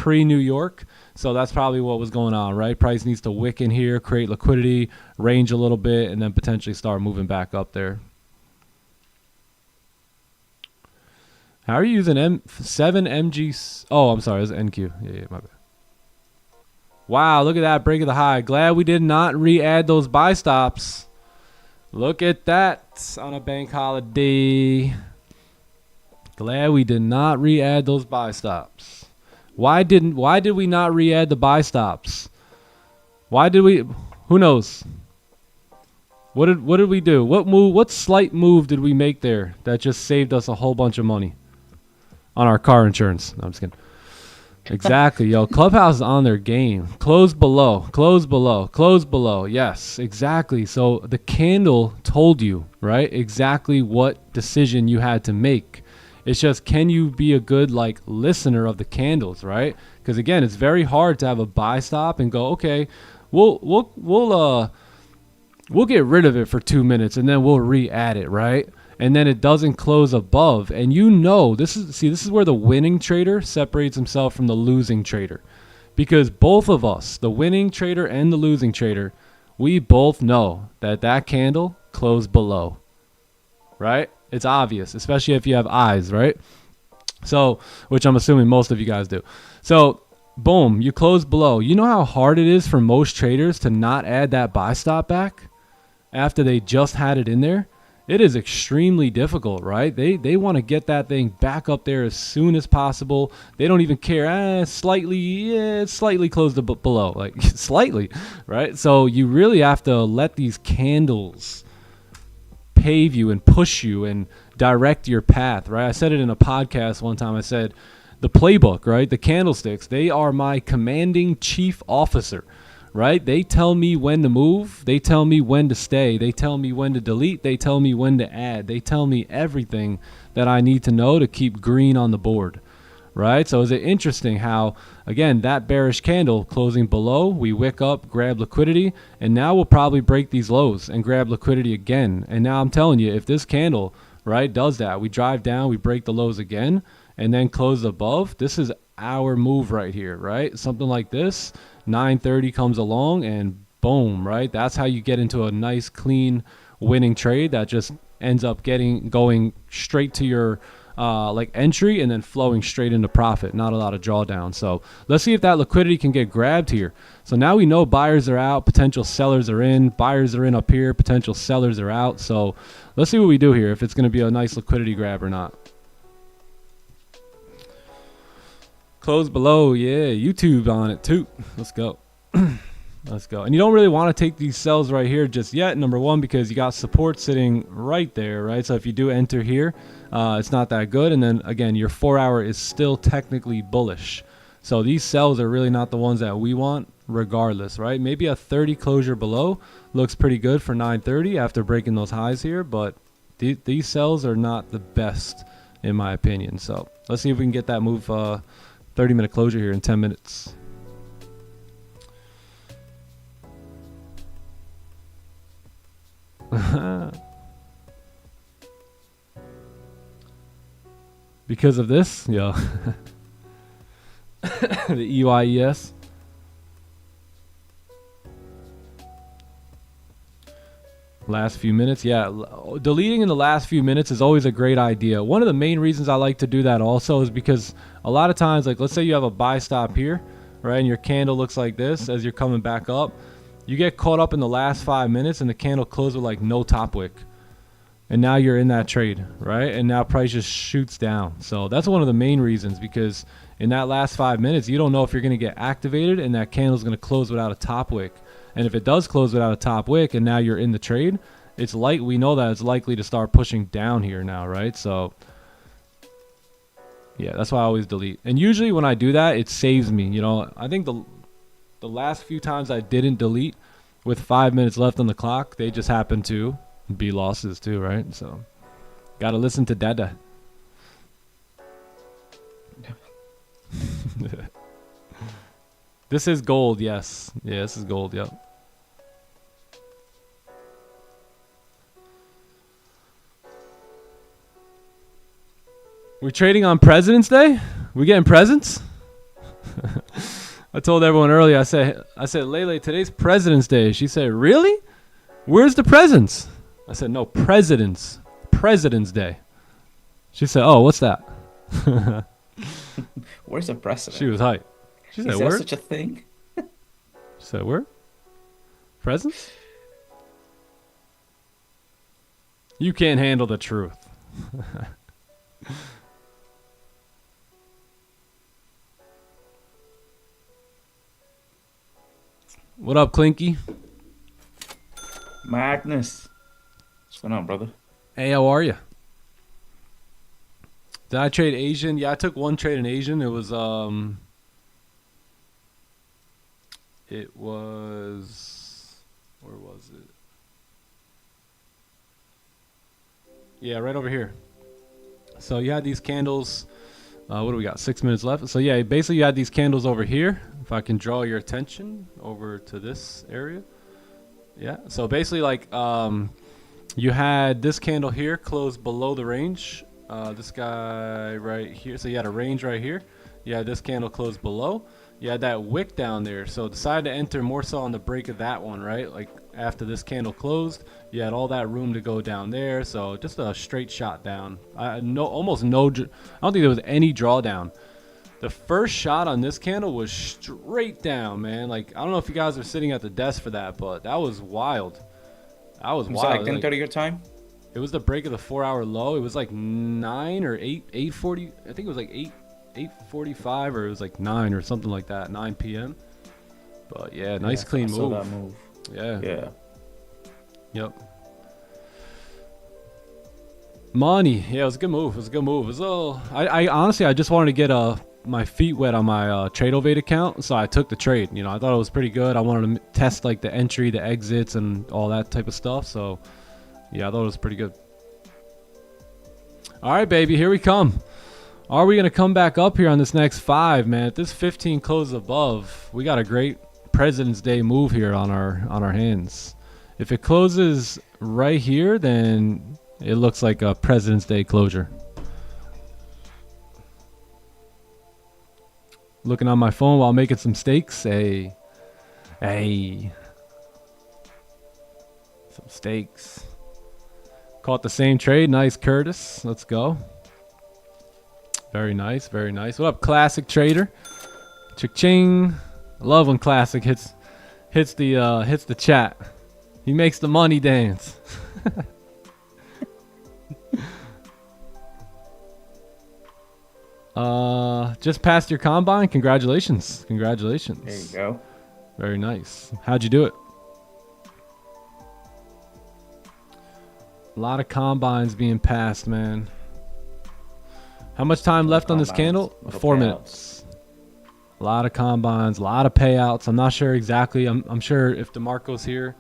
New York, so that's probably what was going on, right? Price needs to wick in here, create liquidity, range a little bit, and then potentially start moving back up there. How are you using M7MG? Oh, I'm sorry, it's NQ. Yeah, my bad. Wow, look at that break of the high. Glad we did not re-add those buy stops. Look at that on a bank holiday. Glad we did not re-add those buy stops. Why did we not re-add the buy stops? Why did we? Who knows? What did we do? What slight move did we make there that just saved us a whole bunch of money on our car insurance? No, I'm just kidding. Exactly, yo. Clubhouse is on their game. Close below. Yes, exactly. So the candle told you, right, exactly what decision you had to make. It's just, can you be a good like listener of the candles, right? Because again, it's very hard to have a buy stop and go, okay, we'll get rid of it for 2 minutes and then we'll re-add it, right? And then it doesn't close above. And you know, this is where the winning trader separates himself from the losing trader. Because both of us, the winning trader and the losing trader, we both know that that candle closed below, right? It's obvious, especially if you have eyes, right? So, which I'm assuming most of you guys do. So, boom, you close below. You know how hard it is for most traders to not add that buy stop back after they just had it in there? It is extremely difficult, right? They want to get that thing back up there as soon as possible. They don't even care. It's slightly closed below, like slightly, right? So you really have to let these candles pave you and push you and direct your path, right? I said it in a podcast one time. I said the playbook, right? The candlesticks, they are my commanding chief officer. Right? They tell me when to move. They tell me when to stay. They tell me when to delete. They tell me when to add. They tell me everything that I need to know to keep green on the board. Right? So is it interesting how, again, that bearish candle closing below, we wick up, grab liquidity, and now we'll probably break these lows and grab liquidity again. And now I'm telling you, if this candle, right, does that, we drive down, we break the lows again, and then close above, this is our move right here, right? Something like this. 930 comes along and boom, right? That's how you get into a nice, clean, winning trade that just ends up going straight to your like entry and then flowing straight into profit. Not a lot of drawdown. So let's see if that liquidity can get grabbed here. So now we know buyers are out, potential sellers are in, buyers are in up here, potential sellers are out. So let's see what we do here, if it's going to be a nice liquidity grab or not. Close below, yeah. YouTube on it too. Let's go. Let's go. And you don't really want to take these sells right here just yet. Number one, because you got support sitting right there, right? So if you do enter here, it's not that good. And then again, your 4 hour is still technically bullish. So these sells are really not the ones that we want regardless, right? Maybe a 30 closure below looks pretty good for 930 after breaking those highs here. But these sells are not the best in my opinion. So let's see if we can get that move 30-minute closure here in 10 minutes. Because of this, yeah. The EYES. Last few minutes, yeah. Deleting in the last few minutes is always a great idea. One of the main reasons I like to do that also is because a lot of times, like let's say you have a buy stop here, right, and your candle looks like this as you're coming back up. You get caught up in the last 5 minutes and the candle closed with like no top wick. And now you're in that trade, right? And now price just shoots down. So that's one of the main reasons, because in that last 5 minutes, you don't know if you're going to get activated and that candle's going to close without a top wick. And if it does close without a top wick and now you're in the trade, it's like we know that it's likely to start pushing down here now, right? So yeah, that's why I always delete. And usually when I do that, it saves me. You know, I think the last few times I didn't delete with 5 minutes left on the clock, they just happened to be losses too, right? So gotta listen to Dada. This is gold, yes. Yeah, this is gold, yep. We're trading on President's Day? We getting presents? I told everyone earlier, I said, Lele, today's President's Day. She said, really? Where's the presents? I said, no, President's Day. She said, oh, what's that? Where's the president? She was hyped. She said, is there where? such a thing? She said, where? Presents? You can't handle the truth. What up, Clinky? Magnus. What's going on, brother? Hey, how are you? Did I trade Asian? Yeah, I took one trade in Asian. It was where was it? Yeah, right over here. So you had these candles. What do we got? 6 minutes left. So yeah, basically you had these candles over here. If I can draw your attention over to this area. Yeah. So basically, like, you had this candle here close below the range. This guy right here. So you had a range right here. You had this candle close below. You had that wick down there. So decided to enter more so on the break of that one, right? Like after this candle closed, you had all that room to go down there. So just a straight shot down. Almost no. I don't think there was any drawdown. The first shot on this candle was straight down, man. Like, I don't know if you guys are sitting at the desk for that, but that was wild. That was wild. Like 10:30 your time? It was the break of the 4-hour low. It was like 9 or 8:40. I think it was like 8:45 or it was like 9 or something like that, 9 p.m. But yeah, nice clean move. That move. Yeah. Yeah. Yep. Money. Yeah, it was a good move. It was a good move. It was a little, I honestly, I just wanted to get my feet wet on my TradeOvate account, so I took the trade. You know, I thought it was pretty good. I wanted to test like the entry, the exits, and all that type of stuff. So, yeah, I thought it was pretty good. All right, baby, here we come. Are we gonna come back up here on this next 5, man? If this 15 closes above, we got a great President's Day move here on our hands. If it closes right here, then it looks like a President's Day closure. Looking on my phone while making some steaks. Hey. Some steaks. Caught the same trade. Nice, Curtis. Let's go. Very nice. Very nice. What up, Classic Trader? Cha-ching. I love when Classic hits the chat. He makes the money dance. Just passed your combine. Congratulations. Congratulations. There you go. Very nice. How'd you do it? A lot of combines being passed, man. How much time left on this candle? 4 minutes. A lot of combines, a lot of payouts. I'm not sure exactly. I'm sure if DeMarco's here,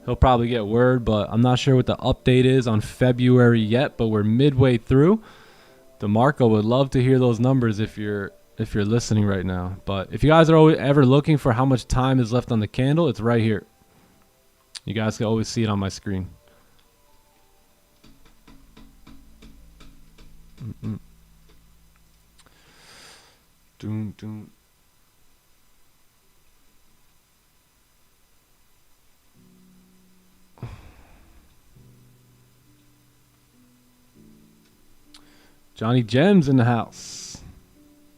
he'll probably get word, but I'm not sure what the update is on February yet, but we're midway through. DeMarco would love to hear those numbers if you're listening right now. But if you guys are ever looking for how much time is left on the candle, it's right here. You guys can always see it on my screen. Doom, doom. Johnny Gems in the house.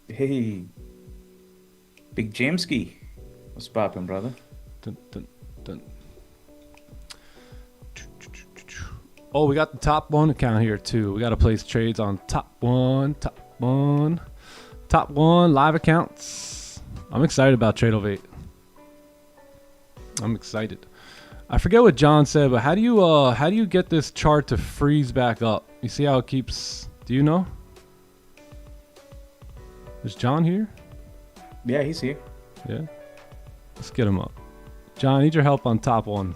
Hey. Big Jamski. What's poppin', brother? Dun, dun, dun. Oh, we got the top one account here too. We got to place trades on top one live accounts. I'm excited about TradeOvate. I'm excited. I forget what John said, but how do you get this chart to freeze back up? You see how it keeps? Do you know? Is John here? Yeah, he's here. Yeah. Let's get him up. John, I need your help on top one.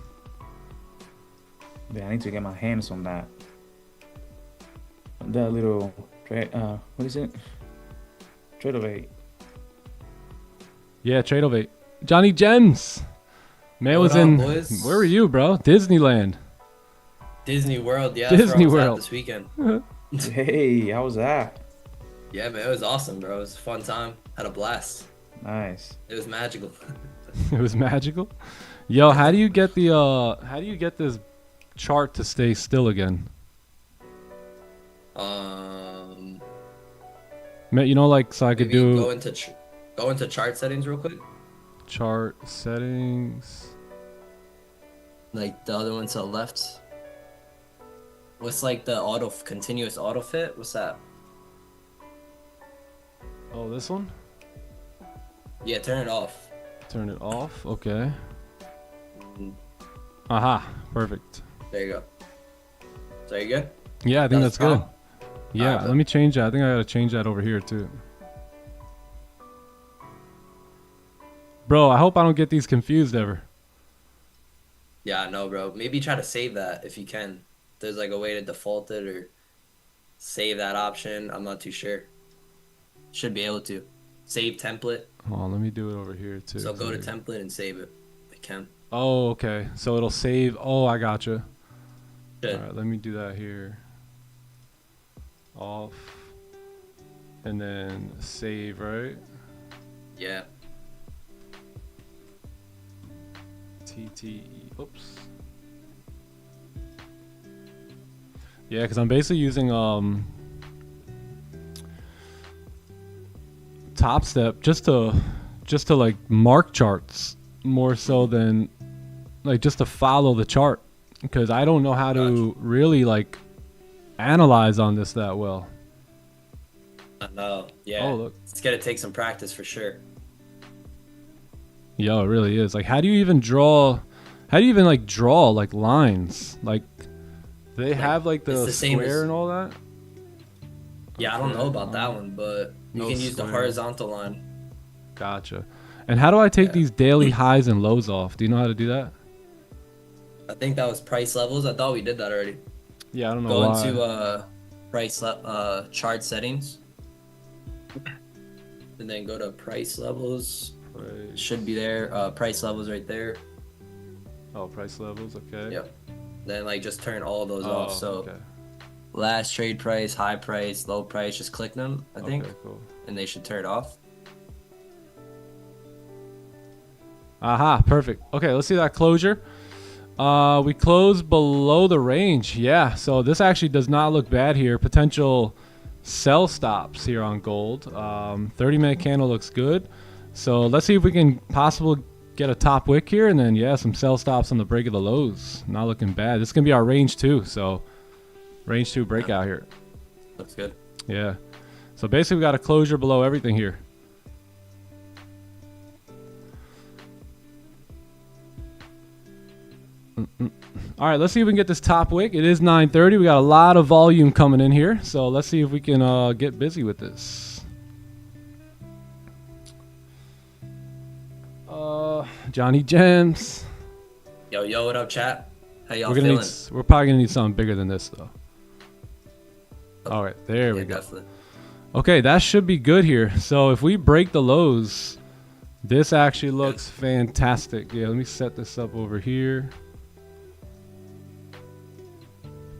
Yeah, I need to get my hands on that. That little what is it? TradeOvate. Yeah, TradeOvate. Johnny Gems. Man was in. Boys? Where were you, bro? Disneyland. Disney World, yeah. Disney that's where I World. was at this weekend. Hey, how was that? Yeah, man, it was awesome, bro. It was a fun time. Had a blast. Nice. It was magical. It was magical. Yo, how do you get this chart to stay still again? You know, like, so I could Maybe do go into chart settings real quick. chart settings. Like the other one to the left. What's like the continuous auto fit? What's that? Oh, this one? Yeah, turn it off. Turn it off. Okay. Mm, Aha. Perfect. There you go. So you good? Yeah, I think that's good. Calm? Yeah, Alright, let me change that. I think I gotta change that over here too. Bro, I hope I don't get these confused ever. Yeah, I know, bro. Maybe try to save that if you can. There's like a way to default it or save that option. I'm not too sure. Should be able to. Save template. Hold on, let me do it over here too. So go to template and save it. I can. Oh, okay. So it'll save. Oh, I gotcha. Should. All right, let me do that here. Off. And then save, right? Yeah. TTE. Oops. Yeah, because I'm basically using Top Step just to like mark charts more so than like just to follow the chart, because I don't know how to really like analyze on this that well. No. Yeah. Oh, look. It's gonna take some practice for sure. Yo, it really is. Like, how do you even draw? How do you even like draw like lines? Like, they have like the same square as- and all that. Yeah, I don't know about that one, but you No can use the square. horizontal line. Gotcha. And how do I take these daily highs and lows off? Do you know how to do that? I think that was price levels. I thought we did that already. Yeah, I don't know Go why. into chart settings, and then go to price levels. Price- Should be there. Price levels right there. Oh, price levels. Okay. Yep. Then like just turn all those Oh, off. So okay. last trade price, high price, low price. Just click them. I think, Okay, cool. and they should turn it off. Aha, perfect. Okay, let's see that closure. We close below the range. Yeah, so this actually does not look bad here. Potential sell stops here on gold. 30-minute candle looks good. So let's see if we can possibly get a top wick here, and then yeah, some sell stops on the break of the lows. Not looking bad. This is gonna be our range 2. So range 2 breakout here. Looks good. Yeah. So basically we got a closure below everything here. All right, let's see if we can get this top wick. It is 9:30. We got a lot of volume coming in here, so let's see if we can get busy with this. Johnny Gems. Yo, what up, chat? How y'all We're gonna feeling? need. We're probably gonna need something bigger than this, though. All right, there we Yeah, go. definitely. Okay, that should be good here. So if we break the lows, this actually looks fantastic. Yeah, let me set this up over here.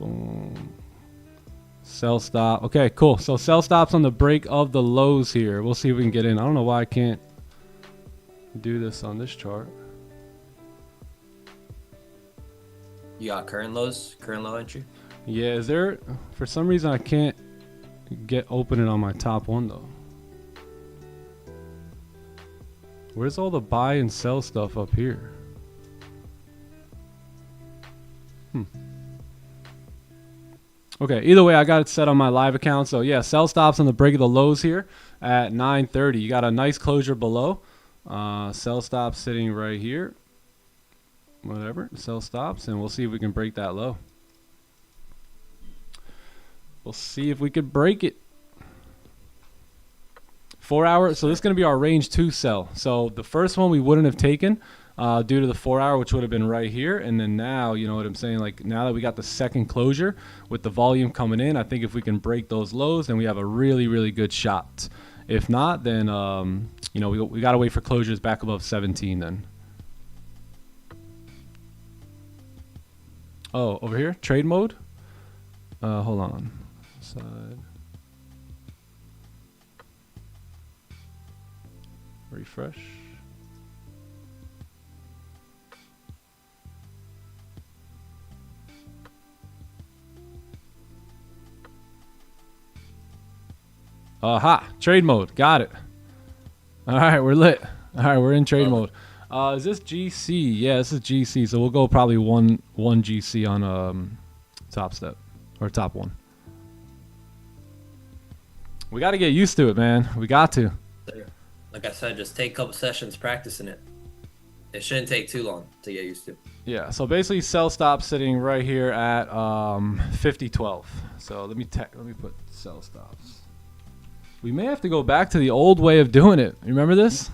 Boom. Sell stop. Okay, cool. So sell stops on the break of the lows here. We'll see if we can get in. I don't know why I can't do this on this chart. You got current lows, current low entry. Yeah, is there, for some reason I can't get opening on my top one though. Where's all the buy and sell stuff up here? Okay, either way, I got it set on my live account. So yeah, sell stops on the break of the lows here at 9:30. You got a nice closure below. Sell stops sitting right here. Whatever, sell stops, and we'll see if we can break that low. We'll see if we could break it. 4 hour. So this is going to be our range 2 sell. So the first one we wouldn't have taken due to the 4 hour, which would have been right here. And then now, you know what I'm saying? Like now that we got the second closure with the volume coming in, I think if we can break those lows, then we have a really, really good shot. If not, then, you know, we got to wait for closures back above 17 then. Oh, over here, trade mode. Hold on. Side. Refresh. Aha, trade mode. Got it. All right, we're lit. All right, we're in trade mode. Is this GC? Yeah, this is GC. So we'll go probably one GC on top step or top one. We got to get used to it, man. We got to. Like I said, just take a couple sessions practicing it. It shouldn't take too long to get used to. Yeah. So basically, sell stop sitting right here at 50.12. So let me put sell stops. We may have to go back to the old way of doing it. You remember this?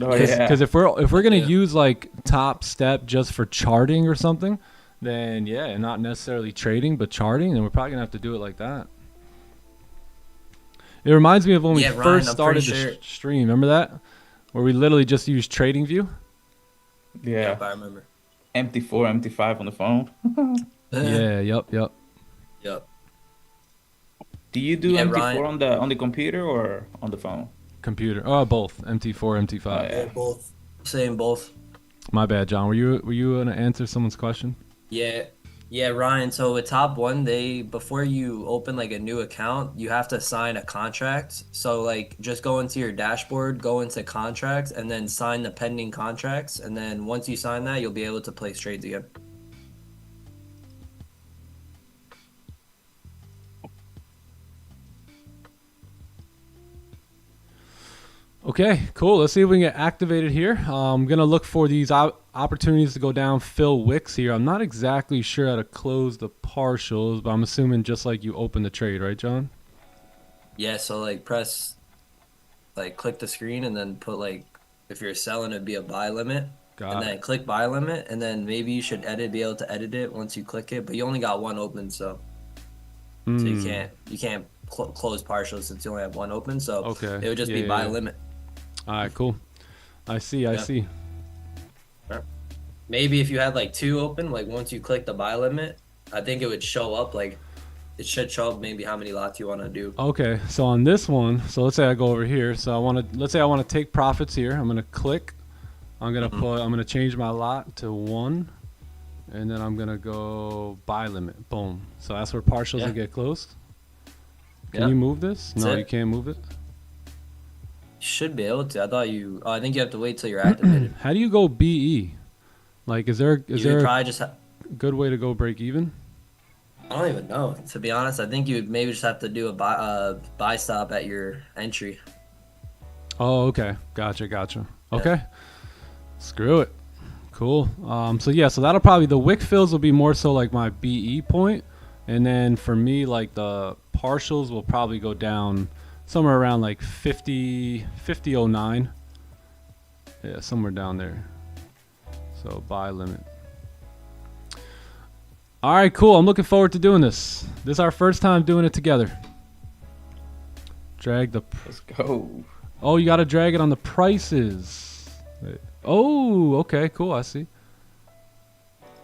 Oh, yeah. Because if we're gonna use like top step just for charting or something, then yeah, not necessarily trading, but charting, and we're probably gonna have to do it like that. It reminds me of when we Yeah, Ryan, first I'm started pretty the sure- stream. Remember that? Where we literally just used TradingView? Yeah. Yep, I remember. MT4, MT5 on the phone. Yeah, yep. Yep. Do you do Yeah, MT4 Ryan. on the computer or on the phone? Computer. Oh, both. MT4, MT5. Oh, yeah. Both. Same both. My bad, John. Were you gonna answer someone's question? Yeah, Ryan. So with Top One, before you open like a new account, you have to sign a contract. So like just go into your dashboard, go into contracts, and then sign the pending contracts. And then once you sign that, you'll be able to place trades again. Okay, cool. Let's see if we can get activated here. I'm gonna look for these opportunities to go down fill wicks here. I'm not exactly sure how to close the partials, but I'm assuming just like you open the trade, right, John? Yeah. So like click the screen and then put like if you're selling, it'd be a buy limit. Got And it. then click buy limit, and then maybe you should be able to edit it once you click it. But you only got one open, so you can't close partials since you only have one open. So Okay. it would just be Yeah, buy yeah. limit. All right, cool. I see. Yeah. Maybe if you had like two open, like once you click the buy limit, I think it would show up like it should show up maybe how many lots you want to do. Okay, so on this one, so let's say I go over here. So let's say I want to take profits here. I'm gonna click. I'm gonna change my lot to 1, and then I'm gonna go buy limit. Boom. So that's where partials Yeah. will get closed. Can Yeah. you move this? That's No, it. you can't move it. You should be able to. I think you have to wait till you're activated. How do you go BE? Like, is there You would a probably just. good way to go break even? I don't even know. To be honest, I think you would maybe just have to do a buy stop at your entry. Oh, okay. Gotcha. Okay. Screw it. Cool. So yeah, so that'll probably, the wick fills will be more so like my BE point. And then for me, like the partials will probably go down somewhere around like 50.09. Yeah, somewhere down there. So buy limit. All right, cool. I'm looking forward to doing this. This is our first time doing it together. Drag the... Let's go. Oh, you got to drag it on the prices. Oh, okay, cool. I see.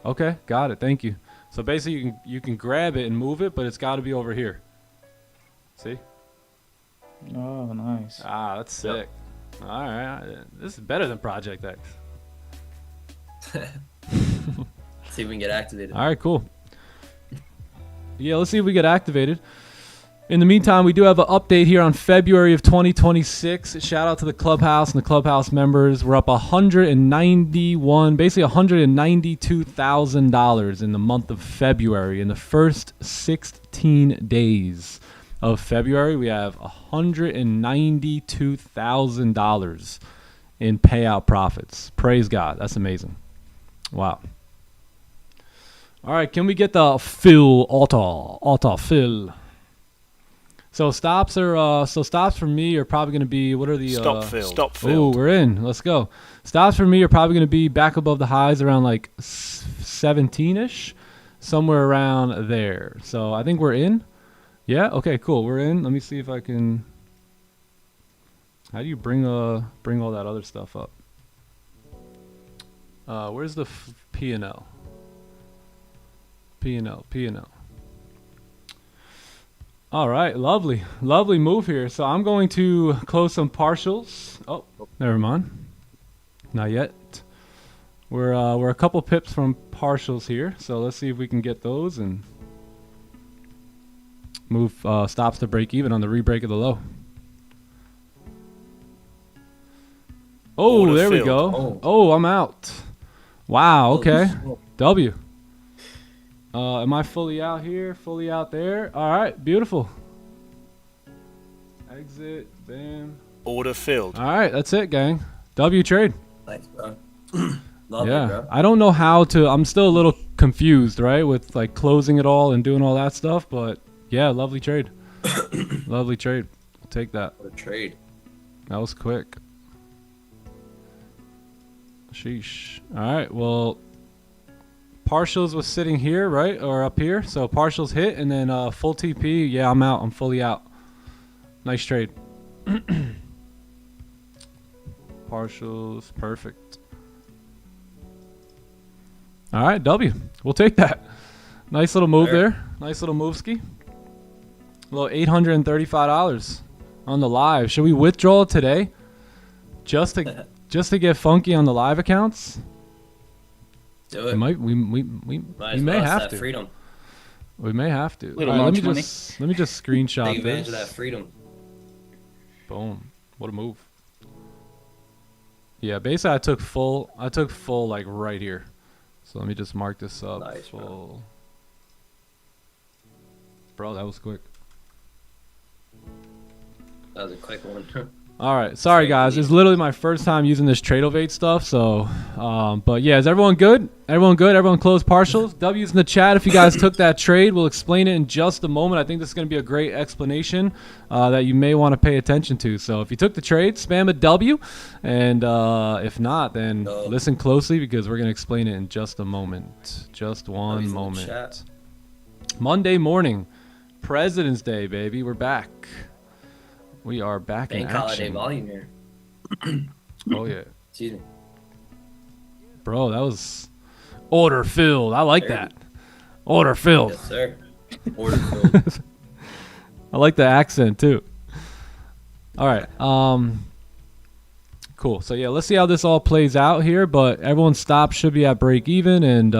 Okay, got it. Thank you. So basically, you can grab it and move it, but it's got to be over here. See? Oh, nice. Ah, that's sick. All right, this is better than Project X. See if we can get activated. All right, cool. Yeah, let's see if we get activated. In the meantime, we do have an update here on February of 2026. Shout out to the Clubhouse and the Clubhouse members. We're up basically $192,000 in the month of February. In the first 16 days of February, we have $192,000 in payout profits. Praise God. That's amazing. Wow. All right, can we get the fill auto fill? So stops for me are probably going to be, what are the Stop fill. Oh, we're in. Let's go. Stops for me are probably going to be back above the highs around like 17ish, somewhere around there. So I think we're in. Yeah. Okay. Cool. We're in. Let me see if I can. How do you bring all that other stuff up? Where's the P&L? P&L. All right, lovely move here. So I'm going to close some partials. Oh, never mind, not yet. We're a couple pips from partials here, so let's see if we can get those and move stops to break even on the re-break of the low. Oh, Order there we filled. go. Oh, I'm out. Wow. Okay. W. Am I fully out here? Fully out there? All right. Beautiful. Exit. Bam. Order filled. All right. That's it, gang. W trade. Thanks, bro. Love Yeah. you, bro. I don't know how to. I'm still a little confused, right, with like closing it all and doing all that stuff. But yeah, lovely trade. Lovely trade. I'll take that. What a trade. That was quick. Sheesh. All right. Well, Partials was sitting here, right? Or up here. So partials hit and then full TP. Yeah, I'm out. I'm fully out. Nice trade. Partials, perfect. All right, W. We'll take that. Nice little move there. Nice little move ski. A little $835 on the live. Should we withdraw today? Just to get funky on the live accounts? Do it. We may have to. Freedom. We may have to. Little All right, launch money. let me just screenshot Take advantage this. of that freedom. Boom. What a move. Yeah, basically I took full like right here. So let me just mark this up. Nice, full. Bro, that was quick. That was a quick one. All right, sorry guys. It's literally my first time using this Tradeovate stuff. So, but yeah, is everyone good? Everyone good? Everyone closed partials? W's in the chat if you guys took that trade. We'll explain it in just a moment. I think this is going to be a great explanation that you may want to pay attention to. So if you took the trade, spam a W, and if not, then listen closely because we're going to explain it in just a moment. Just one moment. Monday morning, President's Day, baby. We're back. We are back in Bank holiday action. volume here. Oh yeah. Excuse me. Bro, that was order filled. I like that. Order filled. Yes, sir. Order filled. I like the accent too. All right. Cool. So yeah, let's see how this all plays out here. But everyone's stop should be at break even, and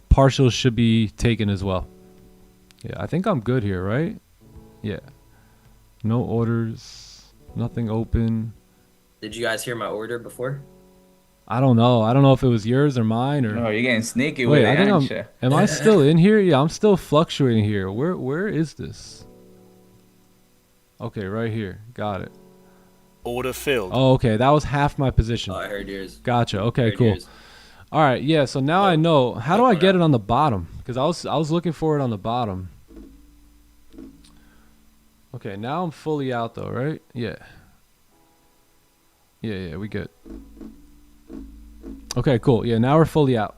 partials should be taken as well. Yeah, I think I'm good here, right? Yeah. No orders. Nothing open. Did you guys hear my order before? I don't know. I don't know if it was yours or mine or. Oh, you're getting sneaky Wait, with it, I think aren't you? am I still in here? Yeah, I'm still fluctuating here. Where is this? Okay, right here. Got it. Order filled. Oh, okay. That was half my position. Oh, I heard yours. Gotcha. Okay, Heard cool. yours. All right. Yeah. So now I know. How do I get it on the bottom? Because I was looking for it on the bottom. Okay. Now I'm fully out though, right? Yeah. Yeah. We good. Okay. Cool. Yeah. Now we're fully out.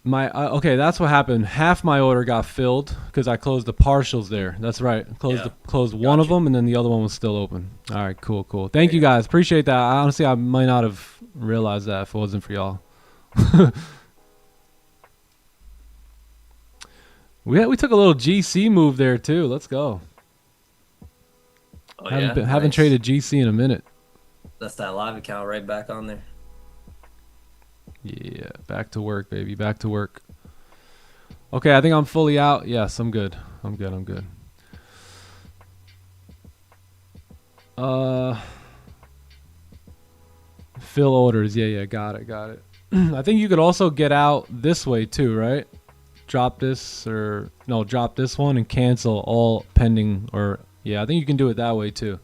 Okay, that's what happened. Half my order got filled because I closed the partials there. That's right. Closed one of them, and then the other one was still open. All right, cool. Thank you guys. Appreciate that. Honestly, I might not have realized that if it wasn't for y'all. we took a little GC move there too. Let's go. Oh, Haven't traded GC in a minute. That's that live account right back on there. Yeah, back to work, baby. Back to work. Okay, I think I'm fully out. Yes, I'm good. I'm good. Fill orders. Yeah, got it. I think you could also get out this way too, right? Drop this one and cancel all pending yeah, I think you can do it that way too.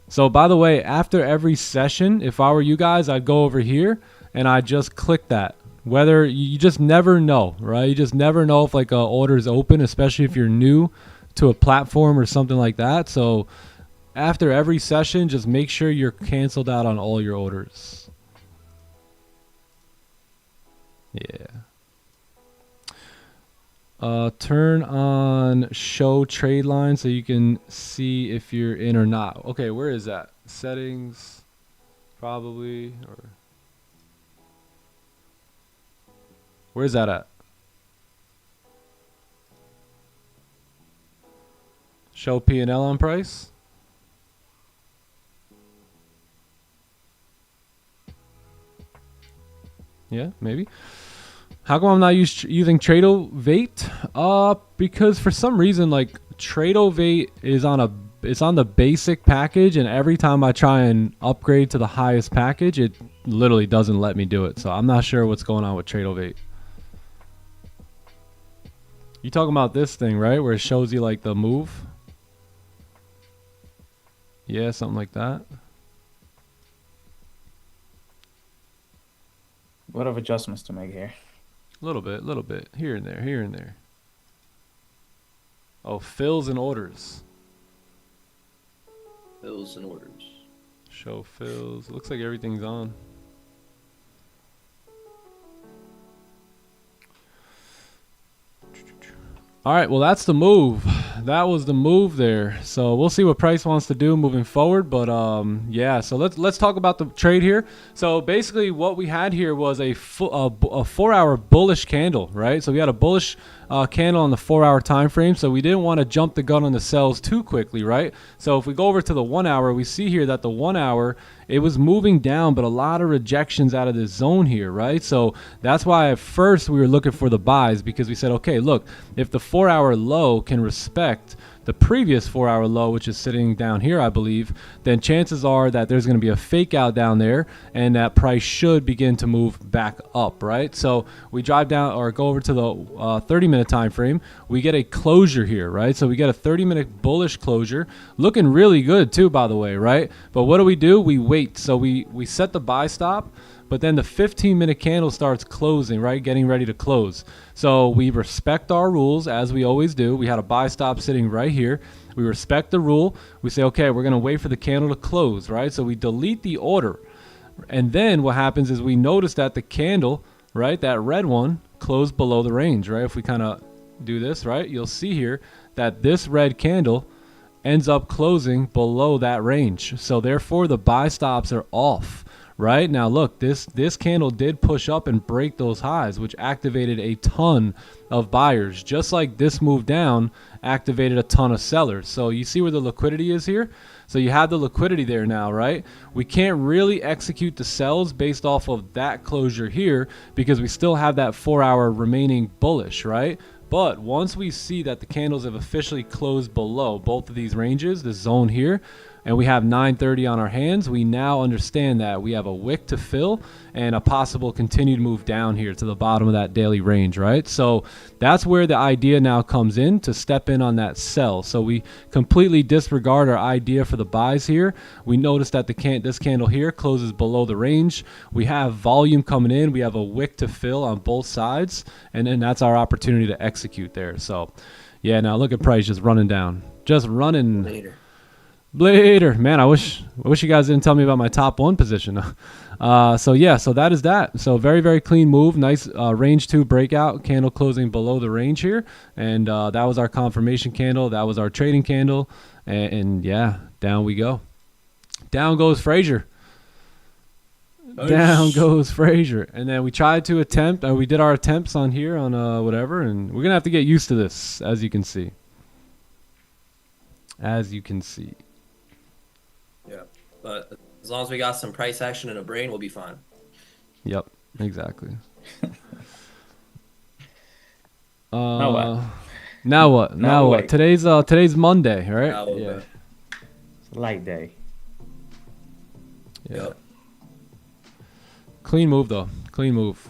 So by the way, after every session, if I were you guys, I'd go over here and I just click that. Whether you just never know, right? You just never know if like a order is open, especially if you're new to a platform or something like that. So after every session, just make sure you're canceled out on all your orders. Yeah. Turn on show trade line so you can see if you're in or not. Okay, where is that? Settings, probably, or where's that at? Show P&L on price. Yeah, maybe. How come I'm not using Tradeovate? Because for some reason, like Tradeovate is on the basic package, and every time I try and upgrade to the highest package, it literally doesn't let me do it. So I'm not sure what's going on with Tradeovate. You talking about this thing, right? Where it shows you like the move? Yeah, something like that. What of adjustments to make here? Little bit, here and there. Oh, fills and orders. Fills and orders. Show fills. Looks like everything's on. All right, well, that's the move. That was the move there. So we'll see what Price wants to do moving forward. But yeah, so let's talk about the trade here. So basically, what we had here was a 4-hour bullish candle, right? So we had a bullish candle on the 4-hour time frame. So we didn't want to jump the gun on the sells too quickly, right? So if we go over to the 1 hour, we see here that the 1 hour, it was moving down, but a lot of rejections out of this zone here, right? So that's why at first we were looking for the buys, because we said, okay, look, if the 4-hour low can respect the previous 4-hour low, which is sitting down here, I believe, then chances are that there's going to be a fake out down there, and that price should begin to move back up, right? So we drive down or go over to the 30-minute time frame. We get a closure here, right? So we get a 30-minute bullish closure, looking really good too, by the way, right? But what do? We wait. So we set the buy stop, but then the 15-minute candle starts closing, right? Getting ready to close. So we respect our rules, as we always do. We had a buy stop sitting right here. We respect the rule. We say, okay, we're going to wait for the candle to close, right? So we delete the order. And then what happens is we notice that the candle, right, that red one, closed below the range, right? If we kind of do this, right, you'll see here that this red candle ends up closing below that range. So therefore, the buy stops are off. Right now, look, this candle did push up and break those highs, which activated a ton of buyers, just like this move down activated a ton of sellers. So you see where the liquidity is here. So you have the liquidity there now, right? We can't really execute the sells based off of that closure here, because we still have that 4-hour remaining bullish, right? But once we see that the candles have officially closed below both of these ranges, the zone here, and we have 930 on our hands, we now understand that we have a wick to fill and a possible continued move down here to the bottom of that daily range, right? So that's where the idea now comes in to step in on that sell. So we completely disregard our idea for the buys here. We notice that this candle here closes below the range. We have volume coming in. We have a wick to fill on both sides, and then that's our opportunity to execute there. So yeah, now look at price just running down. Just running. Later, man. I wish you guys didn't tell me about my top 1 position. So yeah, so that is that. So very, very clean move. Nice range 2 breakout, candle closing below the range here, and that was our confirmation candle. That was our trading candle, and yeah, down we go. Down goes Frazier. Down goes Frazier. And then we tried to attempt, we did our attempts on here on whatever, and we're gonna have to get used to this, as you can see. Yeah, but as long as we got some price action in a brain, we'll be fine. Yep, exactly. Now what? Now what? Today's Monday, right? Yeah. It's a light day. Yeah. Yep. Clean move though. Clean move.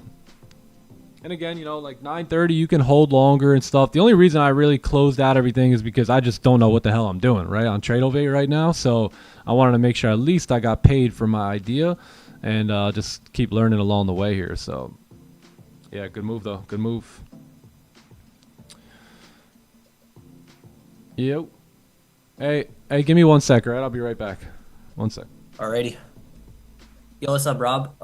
And again, like 9:30, you can hold longer and stuff. The only reason I really closed out everything is because I just don't know what the hell I'm doing, right, on TradeOvate right now. So I wanted to make sure at least I got paid for my idea and just keep learning along the way here. So, yeah, good move, though. Good move. Yep. Hey, give me 1 sec, all right? I'll be right back. 1 sec. Alrighty. Yo, what's up, Rob?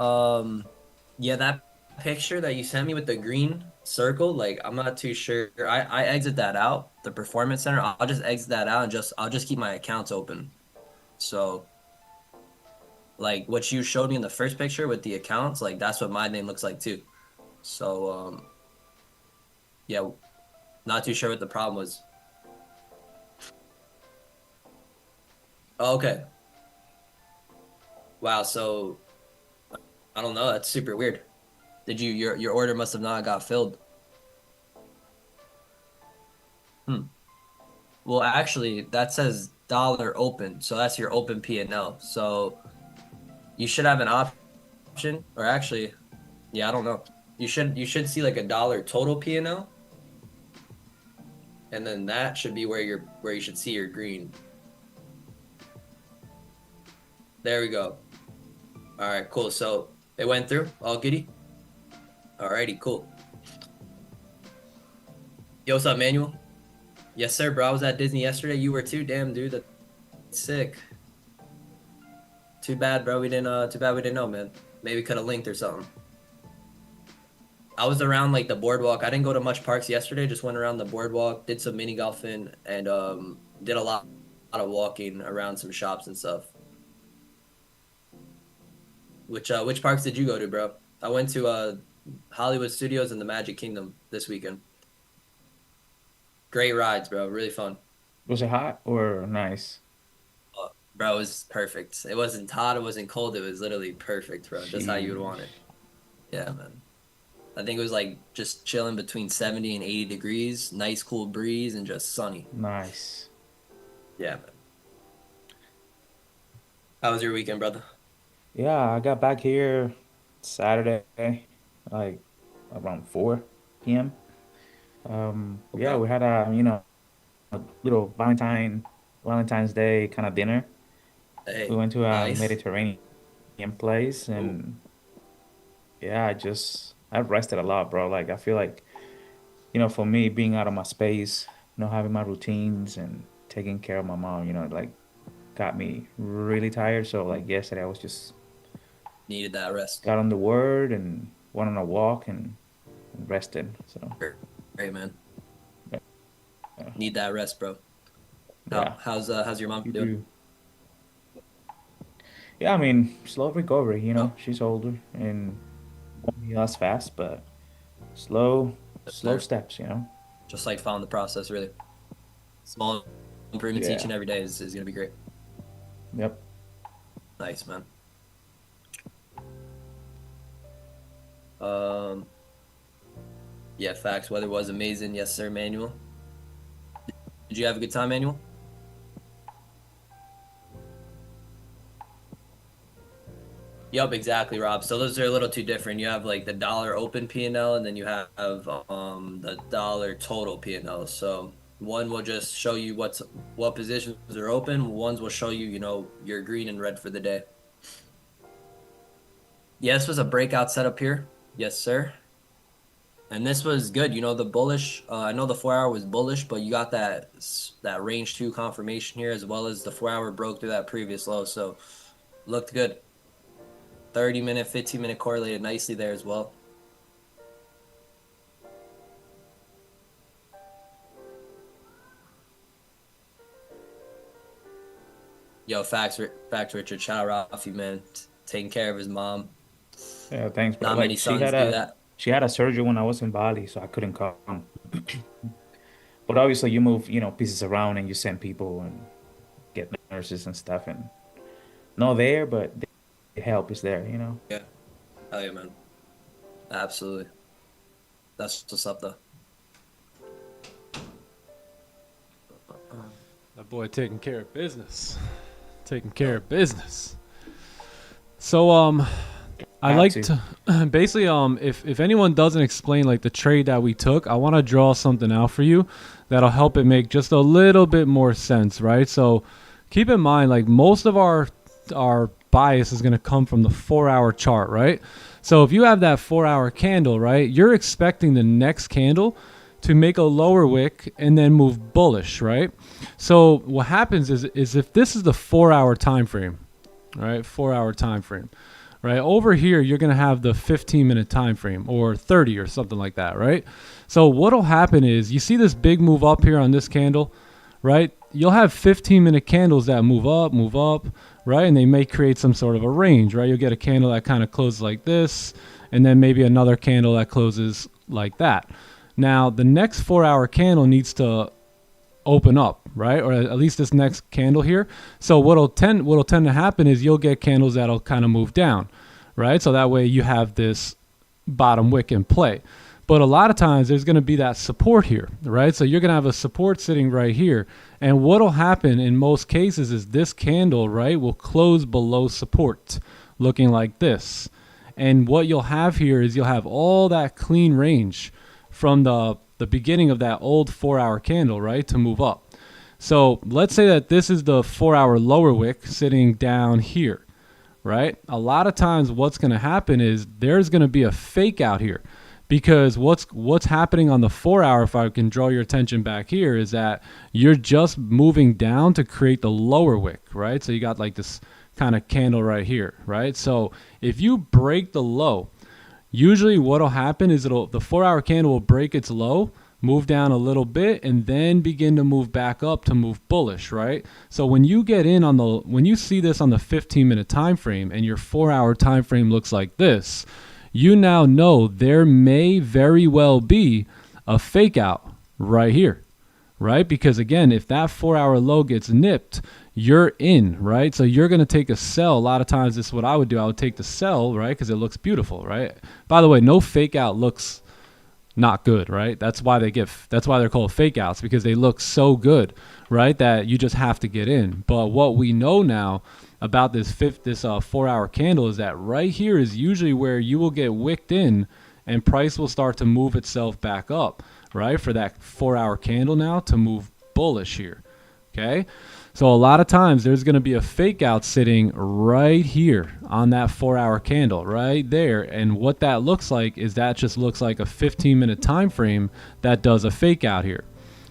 Yeah, that picture that you sent me with the green circle, like, I'm not too sure. I exit that out, the performance center. I'll just exit that out and I'll just keep my accounts open. So like what you showed me in the first picture with the accounts, like that's what my name looks like too. So yeah, not too sure what the problem was. Oh, okay. Wow, so I don't know, that's super weird. Did your order must have not got filled? Well, actually, that says dollar open, so that's your open P&L. So you should have an option, or actually, yeah, I don't know. You should see like a dollar total P&L, and then that should be where you should see your green. There we go. All right, cool. So it went through, all goody. Alrighty, cool. Yo, what's up, Manuel? Yes, sir, bro. I was at Disney yesterday. You were too. Damn, dude. That's sick. Too bad, bro. Too bad we didn't know, man. Maybe could have linked or something. I was around like the boardwalk. I didn't go to much parks yesterday. Just went around the boardwalk, did some mini golfing, and did a lot of walking around some shops and stuff. Which parks did you go to, bro? I went to Hollywood Studios and the Magic Kingdom this weekend. Great rides, bro. Really fun. Was it hot or nice? Bro, it was perfect. It wasn't hot, it wasn't cold. It was literally perfect, bro. Just how you would want it. Yeah, man. I think it was like just chilling between 70 and 80 degrees, nice cool breeze, and just sunny. Nice. Yeah, man. How was your weekend, brother? Yeah, I got back here Saturday, like around 4 p.m. Yeah, Okay. we had a little Valentine's Day kind of dinner. We Hey, went to a nice. Mediterranean place, Ooh, and yeah, I've rested a lot, bro. Like I feel like, for me being out of my space, having my routines and taking care of my mom, like got me really tired. So like yesterday I was just needed that rest. got on the word and went on a walk and rested. So Great, man. yeah, Need that rest, bro. yeah. How's your mom You doing? do. Yeah, I mean, slow recovery, Oh, she's older and won't heal as fast, but slow, yes, slow sir. steps. Just like following the process, really. Small improvements each Yeah. and every day is gonna be great. Yep. Nice, man. Um, yeah, facts. Weather was amazing. Yes, sir, Manuel. Did you have a good time, Manuel? Yup, exactly, Rob. So those are a little too different. You have like the dollar open P&L, and then you have the dollar total P&L. So one will just show you what positions are open. Ones will show you, your green and red for the day. Yeah, this was a breakout setup here. Yes, sir. And this was good. The bullish. I know the 4 hour was bullish, but you got that range 2 confirmation here, as well as the 4 hour broke through that previous low. So looked good. 30-minute, 15-minute correlated nicely there as well. Yo, facts, Richard. Shout out Rafi, man. Taking care of his mom. Yeah, thanks, bro. Not many Like she sons had do a that. she had a surgery when I was in Bali, so I couldn't come. But obviously you move, pieces around and you send people and get nurses and stuff and not there, but the help is there. Yeah. Hell yeah, man. Absolutely. That's what's up, though. That boy taking care of business. Taking care of business. So I Have like to. to basically if anyone doesn't explain like the trade that we took, I want to draw something out for you that'll help it make just a little bit more sense, right? So keep in mind like most of our bias is going to come from the 4 hour chart, right? So if you have that 4 hour candle, right, you're expecting the next candle to make a lower wick and then move bullish, right? So what happens is if this is the 4 hour time frame, right? 4 hour time frame, right? Over here, you're going to have the 15-minute time frame or 30 or something like that, right? So what'll happen is you see this big move up here on this candle, right? You'll have 15-minute candles that move up, right? And they may create some sort of a range, right? You'll get a candle that kind of closes like this, and then maybe another candle that closes like that. Now, the next 4 hour candle needs to open up, right? Or at least this next candle here. So what'll tend to happen is you'll get candles that'll kind of move down, right? So that way you have this bottom wick in play. But a lot of times there's going to be that support here, right? So you're going to have a support sitting right here. And what'll happen in most cases is this candle, right, will close below support, looking like this. And what you'll have here is you'll have all that clean range from the beginning of that old 4 hour candle, right, to move up. So let's say that this is the 4 hour lower wick sitting down here, right? A lot of times what's going to happen is there's going to be a fake out here, because what's happening on the 4 hour, if I can draw your attention back here, is that you're just moving down to create the lower wick, right? So you got like this kind of candle right here, right? So if you break the low, usually what'll happen is the 4-hour candle will break its low, move down a little bit, and then begin to move back up to move bullish, right? So when you get in on when you see this on the 15-minute time frame and your 4-hour time frame looks like this, you now know there may very well be a fake out right here, right? Because again, if that 4-hour low gets nipped, you're in, right? So you're going to take a sell. A lot of times this is what I would do. I would take the sell, right? Because it looks beautiful, right? By the way, no fake out looks not good, right? That's why they're called fake outs, because they look so good, right? That you just have to get in. But what we know now about this 4-hour candle is that right here is usually where you will get wicked in and price will start to move itself back up, right? For that 4-hour candle now to move bullish here, okay? So a lot of times there's going to be a fake out sitting right here on that 4-hour candle right there. And what that looks like is that just looks like a 15-minute time frame that does a fake out here.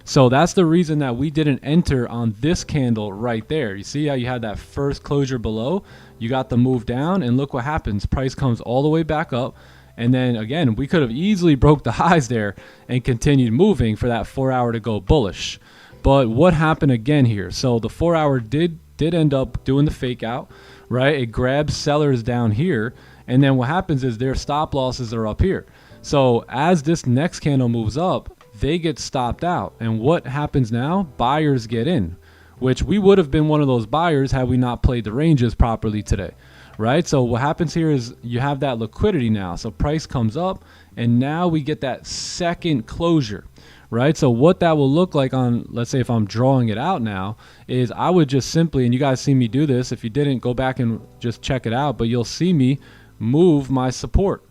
So that's the reason that we didn't enter on this candle right there. You see how you had that first closure below? You got the move down, and look what happens. Price comes all the way back up. And then again, we could have easily broke the highs there and continued moving for that 4-hour to go bullish. But what happened again here? So the 4-hour did end up doing the fake out, right? It grabs sellers down here, and then what happens is their stop losses are up here. So as this next candle moves up, they get stopped out. And what happens now? Buyers get in, which we would have been one of those buyers had we not played the ranges properly today, right? So what happens here is you have that liquidity now. So price comes up, and now we get that second closure, right? So what that will look like on, let's say if I'm drawing it out now, is I would just simply, and you guys see me do this, if you didn't, go back and just check it out, but you'll see me move my support.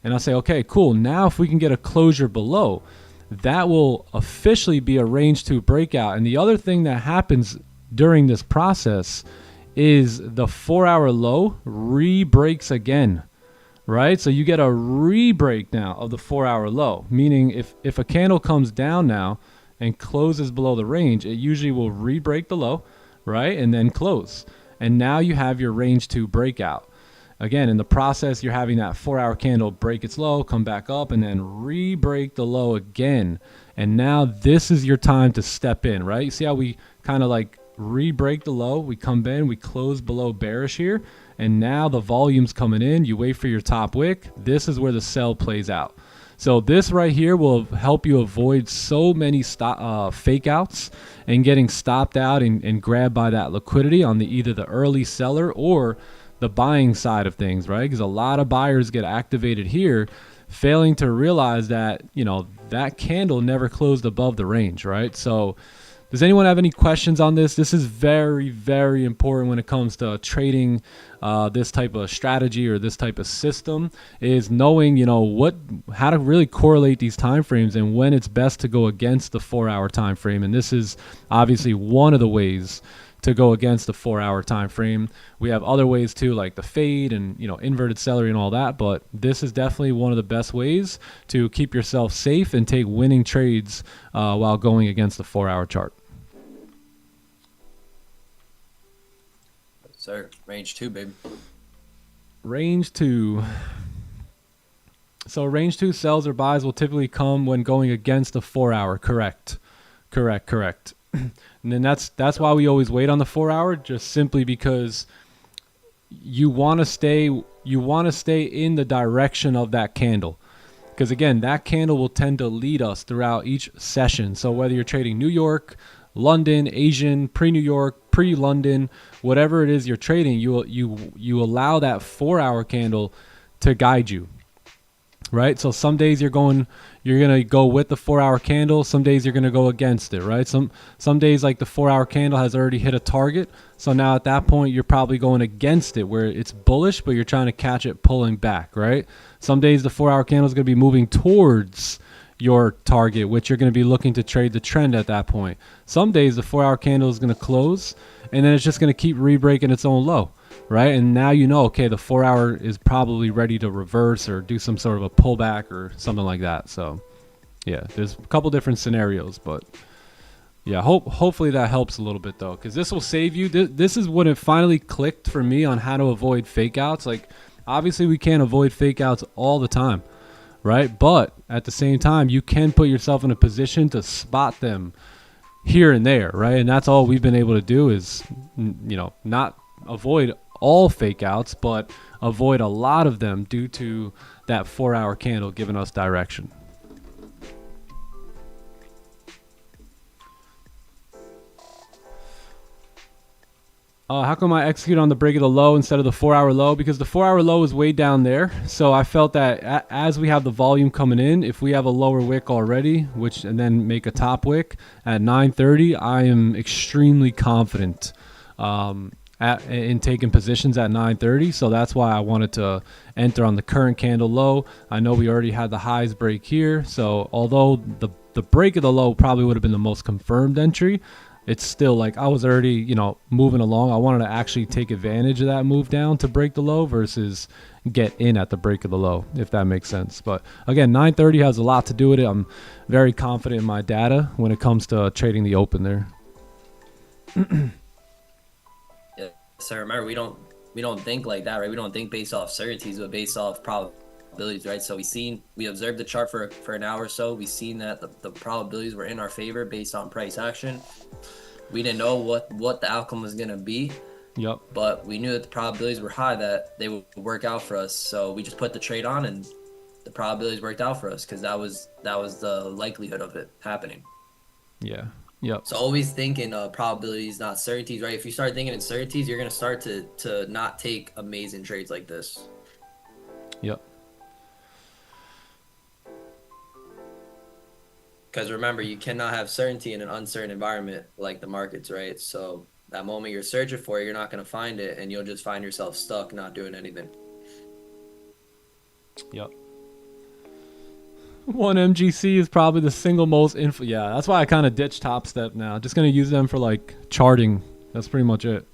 And I'll say, okay, cool. Now if we can get a closure below, that will officially be a range 2 breakout. And the other thing that happens during this process is the 4-hour low re-breaks again, right? So you get a re-break now of the 4-hour low, meaning if a candle comes down now and closes below the range, it usually will re-break the low, right? And then close. And now you have your range 2 breakout. Again, in the process, you're having that 4-hour candle break its low, come back up, and then re-break the low again. And now this is your time to step in, right? You see how we kind of like re-break the low, we come in, we close below bearish here, and now the volume's coming in. You wait for your top wick. This is where the sell plays out. So this right here will help you avoid so many fake outs and getting stopped out and grabbed by that liquidity on either the early seller or the buying side of things, right? Because a lot of buyers get activated here, failing to realize that, you know, that candle never closed above the range, right? So does anyone have any questions on this? This is very, very important when it comes to trading this type of strategy or this type of system, is knowing, you know, how to really correlate these time frames and when it's best to go against the 4-hour time frame. And this is obviously one of the ways to go against the 4-hour time frame. We have other ways too, like the fade and, you know, inverted celery and all that, but this is definitely one of the best ways to keep yourself safe and take winning trades while going against the 4-hour chart. Sir, range 2, baby. Range 2. So range 2 sells or buys will typically come when going against the 4-hour. Correct. And then that's why we always wait on the 4-hour, just simply because you want to stay in the direction of that candle. Because again, that candle will tend to lead us throughout each session. So whether you're trading New York, London, Asian, pre-New York, pre-London, whatever it is you're trading, you allow that 4-hour candle to guide you, right? So some days you're gonna go with the 4-hour candle. Some days you're gonna go against it, right? Some days, like the 4-hour candle has already hit a target, so now at that point you're probably going against it, where it's bullish, but you're trying to catch it pulling back, right? Some days the 4-hour candle is gonna be moving towards your target, which you're going to be looking to trade the trend at that point. Some days the 4-hour candle is going to close, and then it's just going to keep re-breaking its own low, right? And now you know, okay, the 4-hour is probably ready to reverse or do some sort of a pullback or something like that. So yeah, there's a couple different scenarios, but yeah, hopefully that helps a little bit though, because this will save you. This is when it finally clicked for me on how to avoid fake outs. Like, Obviously, we can't avoid fake outs all the time, right? But at the same time, you can put yourself in a position to spot them here and there, right? And that's all we've been able to do is, not avoid all fake outs, but avoid a lot of them due to that 4-hour candle giving us direction. How come I execute on the break of the low instead of the 4-hour low? Because the 4-hour low is way down there. So I felt that as we have the volume coming in, if we have a lower wick already, and then make a top wick at 9:30, I am extremely confident in taking positions at 9:30. So that's why I wanted to enter on the current candle low. I know we already had the highs break here. So although the break of the low probably would have been the most confirmed entry, it's still like I was already, moving along. I wanted to actually take advantage of that move down to break the low versus get in at the break of the low, if that makes sense. But again, 9:30 has a lot to do with it. I'm very confident in my data when it comes to trading the open there. Yeah, so remember, we don't think like that, right? We don't think based off certainties, but based off probabilities, right? So we observed the chart for an hour or so. We seen that the probabilities were in our favor based on price action. We didn't know what the outcome was going to be. Yep. But we knew that the probabilities were high that they would work out for us. So we just put the trade on, and the probabilities worked out for us because that was the likelihood of it happening. Yeah. Yep. So always thinking probabilities, not certainties, right? If you start thinking in certainties, you're going to start to not take amazing trades like this. Yep. Because remember, you cannot have certainty in an uncertain environment like the markets, right? So that moment you're searching for it, you're not going to find it, and you'll just find yourself stuck not doing anything. Yep. One MGC is probably the single most yeah, that's why I kind of ditched Top Step now. Just going to use them for like charting. That's pretty much it.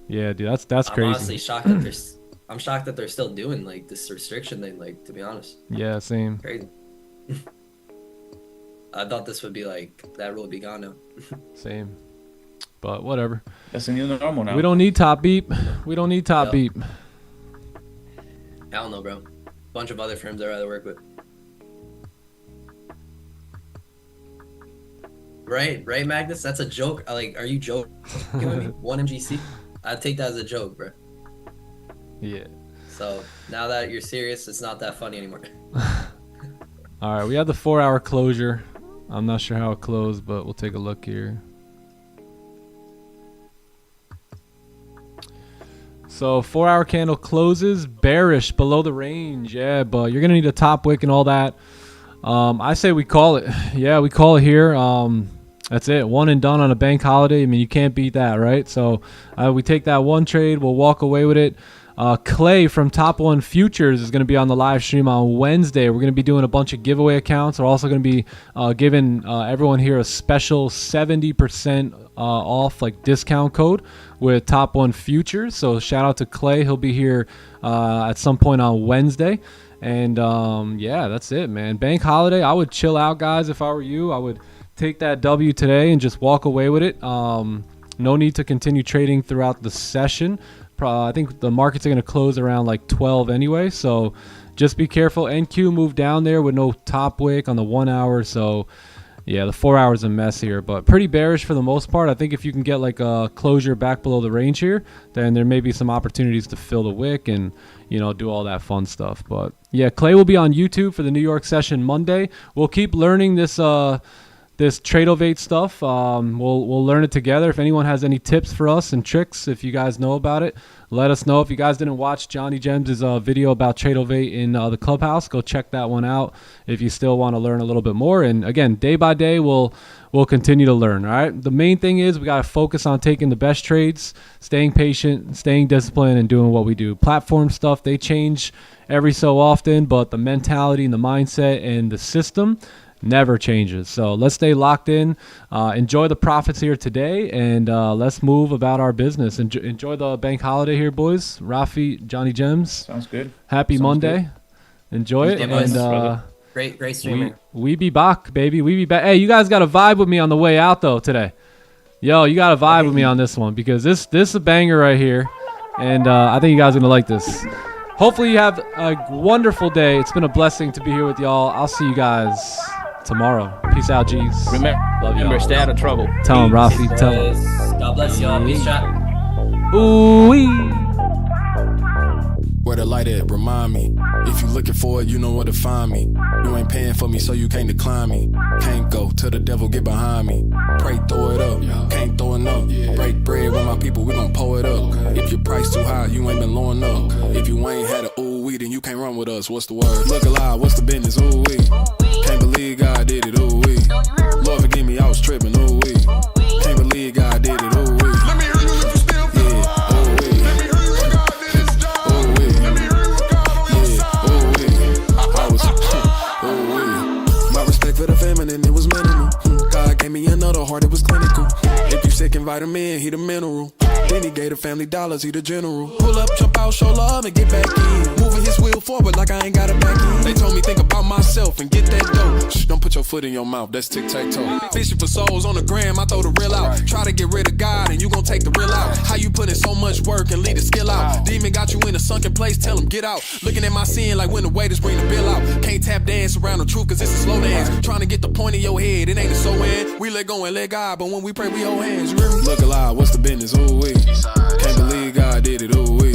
Yeah, dude, that's crazy. I'm honestly shocked that I'm shocked that they're still doing like this restriction thing, like, to be honest. Yeah, same. Crazy. I thought this would be like, that rule would be gone now. Same. But whatever. That's the new normal now. We don't need top beep. We don't need top beep. I don't know, bro. Bunch of other firms I'd rather work with. Right, Magnus? That's a joke. Like, are you joking with me? One MGC? I'd take that as a joke, bro. Yeah. So now that you're serious, it's not that funny anymore. All right, we have the 4-hour closure. I'm not sure how it closed, but we'll take a look here. So 4-hour candle closes bearish below the range. Yeah, but you're gonna need a top wick and all that. I say we call it. Yeah, we call it here. That's it. One and done on a bank holiday. I mean, you can't beat that, right? So we take that one trade. We'll walk away with it. Clay from Top One Futures is going to be on the live stream on Wednesday. We're going to be doing a bunch of giveaway accounts. We're also going to be giving everyone here a special 70% off like discount code with Top One Futures. So shout out to Clay. He'll be here at some point on Wednesday. And yeah, that's it, man. Bank holiday. I would chill out, guys. If I were you, I would take that W today and just walk away with it. No need to continue trading throughout the session. I think the markets are going to close around like 12 anyway, so just be careful. NQ moved down there with no top wick on the 1 hour, so yeah, the 4 hours a mess here, but pretty bearish for the most part. I think if you can get like a closure back below the range here, then there may be some opportunities to fill the wick and, you know, do all that fun stuff. But yeah, Clay will be on YouTube for the New York session Monday. We'll keep learning this Tradeovate stuff. We'll learn it together. If anyone has any tips for us and tricks, if you guys know about it, let us know. If you guys didn't watch Johnny Gems' video about Tradeovate in the clubhouse, go check that one out if you still want to learn a little bit more. And again, day by day, we'll continue to learn. All right. The main thing is we got to focus on taking the best trades, staying patient, staying disciplined, and doing what we do. Platform stuff, they change every so often, but the mentality and the mindset and the system never changes. So let's stay locked in, enjoy the profits here today, and let's move about our business. Enjoy the bank holiday here, boys. Rafi, Johnny Gems. Sounds good. Happy Monday. Good. Enjoy it. And great streaming. We be back, baby. We be back. Hey, you guys got to vibe with me on the way out though today. Yo, you got to vibe with me on this one because this is a banger right here, and I think you guys are gonna like this. Hopefully you have a wonderful day. It's been a blessing to be here with y'all. I'll see you guys tomorrow. Peace out, G's. Remember, stay out of trouble. Tell him, Rafi. Tell him. God bless y'all. Peace, chat. Ooh-wee. Where the light at, remind me. If you looking for it, you know where to find me. You ain't paying for me, so you can't decline me. Can't go till the devil get behind me. Pray, throw it up, can't throw enough. Break bread with my people, we gon' pour it up. If your price too high, you ain't been lowing up. If you ain't had a ooh-wee, then you can't run with us. What's the word? Look alive, what's the business? Ooh-wee. Can't believe God did it, ooh-wee. Lord forgive me, I was tripping, ooh-wee. Can't believe God did it, ooh-wee. Let me hear you if you still feel the vibe. Let me hear you what God did his job. Let me hear you what God on your side. My respect for the feminine, it was minimal. God gave me another heart, it was clinical. If you sick, invite him in, he the mineral. Then he gave the family dollars, he the general. Pull up, jump out, show love, and get back in. Moving his wheel forward like I ain't got it back in. They told me think about myself and get that dough. Shh, don't put your foot in your mouth, that's tic-tac-toe. Fishing for souls on the gram, I throw the real out. Try to get rid of God and you gon' take the real out. How you put in so much work and leave the skill out? Demon got you in a sunken place, tell him get out. Looking at my sin like when the waiters bring the bill out. Can't tap dance around the truth cause it's a slow dance. Trying to get the point in your head, it ain't a so end. We let go and let God, but when we pray we hold hands, you hear me? Look alive, what's the business, ooh-wee. Can't believe God did it, ooh-wee.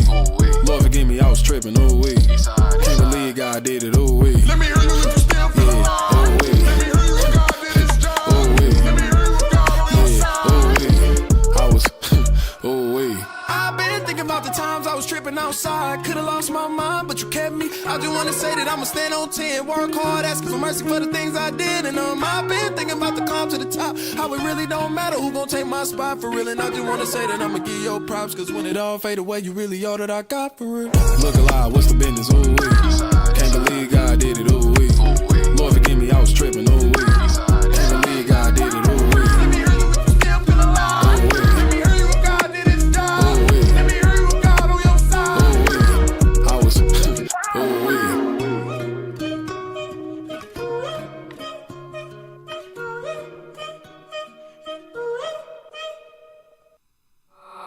Lord forgive me, I was tripping, ooh-wee. Can't believe God did it, ooh-wee. Let me hear you if you still feel the vibe. Let me hear you what God did his job. Let me hear you what God on your side. I was, ooh-wee. I've been thinking about the times I was tripping outside. Could've lost my mind, but you kept me. I just wanna say that I'ma stand on 10. Work hard, asking for mercy for the things I did. And I've been thinking about the climb to the top. How it really don't matter who gon' take my spot for real. And I just wanna say that I'ma give your props. Cause when it all fade away, you really all that I got for real. Look alive, what's the business, ooh-wee. Can't believe God did it, ooh-wee. Lord forgive me, I was tripping, ooh-wee. Can't believe God did it, ooh-wee. Let me hear you if you still feel alive. Let me hear you what God did his job. Let me hear you what God on your side. I was, ooh-wee.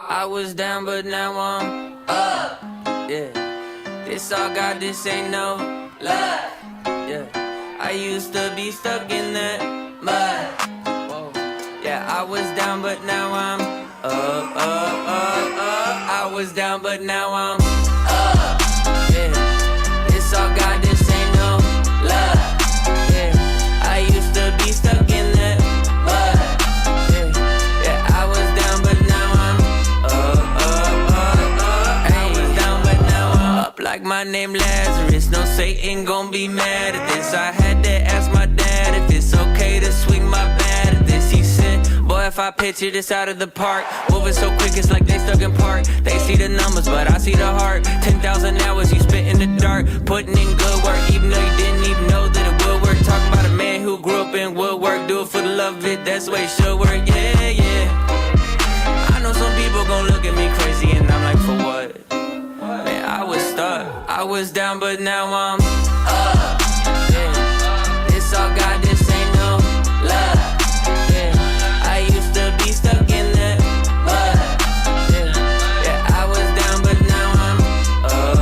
I was down, but now I'm up. Yeah, this all God, this ain't no lie. Yeah, I used to be stuck in that mud. Whoa. Yeah, I was down, but now I'm up. I was down, but now I'm up. Yeah, this all God, this ain't no lie. Yeah, I used to be stuck in that mud. Yeah, I was down, but now I'm I was down, but now I'm up like my name Lazarus. No Satan gon' be mad at this. I had to ask my dad if it's okay to swing my bat at this. He said, boy, if I picture this out of the park, moving so quick it's like they stuck in park. They see the numbers, but I see the heart. 10,000 hours you spent in the dark, putting in good work, even though you didn't even know that it would work. Talking about a man who grew up in woodwork, do it for the love of it, that's the way it should work. Yeah, yeah. I know some people gon' look at me crazy and I'm like, for what? Man, I was stuck, I was down, but now I'm up. Yeah, this all God, this ain't no love. Yeah, I used to be stuck in that mud. Yeah, I was down, but now I'm up.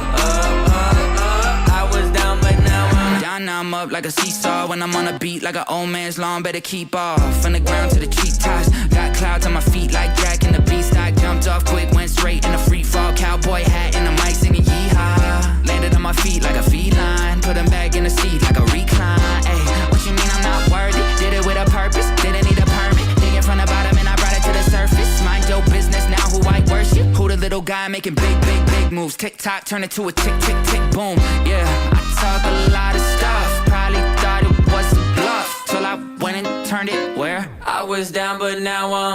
I was down, but now I'm down, now I'm up like a seesaw. When I'm on a beat like an old man's lawn, better keep off. From the ground to the treetops, got clouds on my feet like Jack in the Beanstalk. Jumped off quick, went straight in a free fall. Cowboy hat and a mic singing yeehaw. Landed on my feet like a feline, put him back in the seat like a recline. Ay, what you mean I'm not worthy? Did it with a purpose, didn't need a permit. Digging from the bottom and I brought it to the surface. Mind your business now, who I worship. Who the little guy making big moves. Tick-tock, turn it to a tick, boom. Yeah, I talk a lot of stuff, probably thought it was a bluff, till I went and turned it where? I was down, but now I'm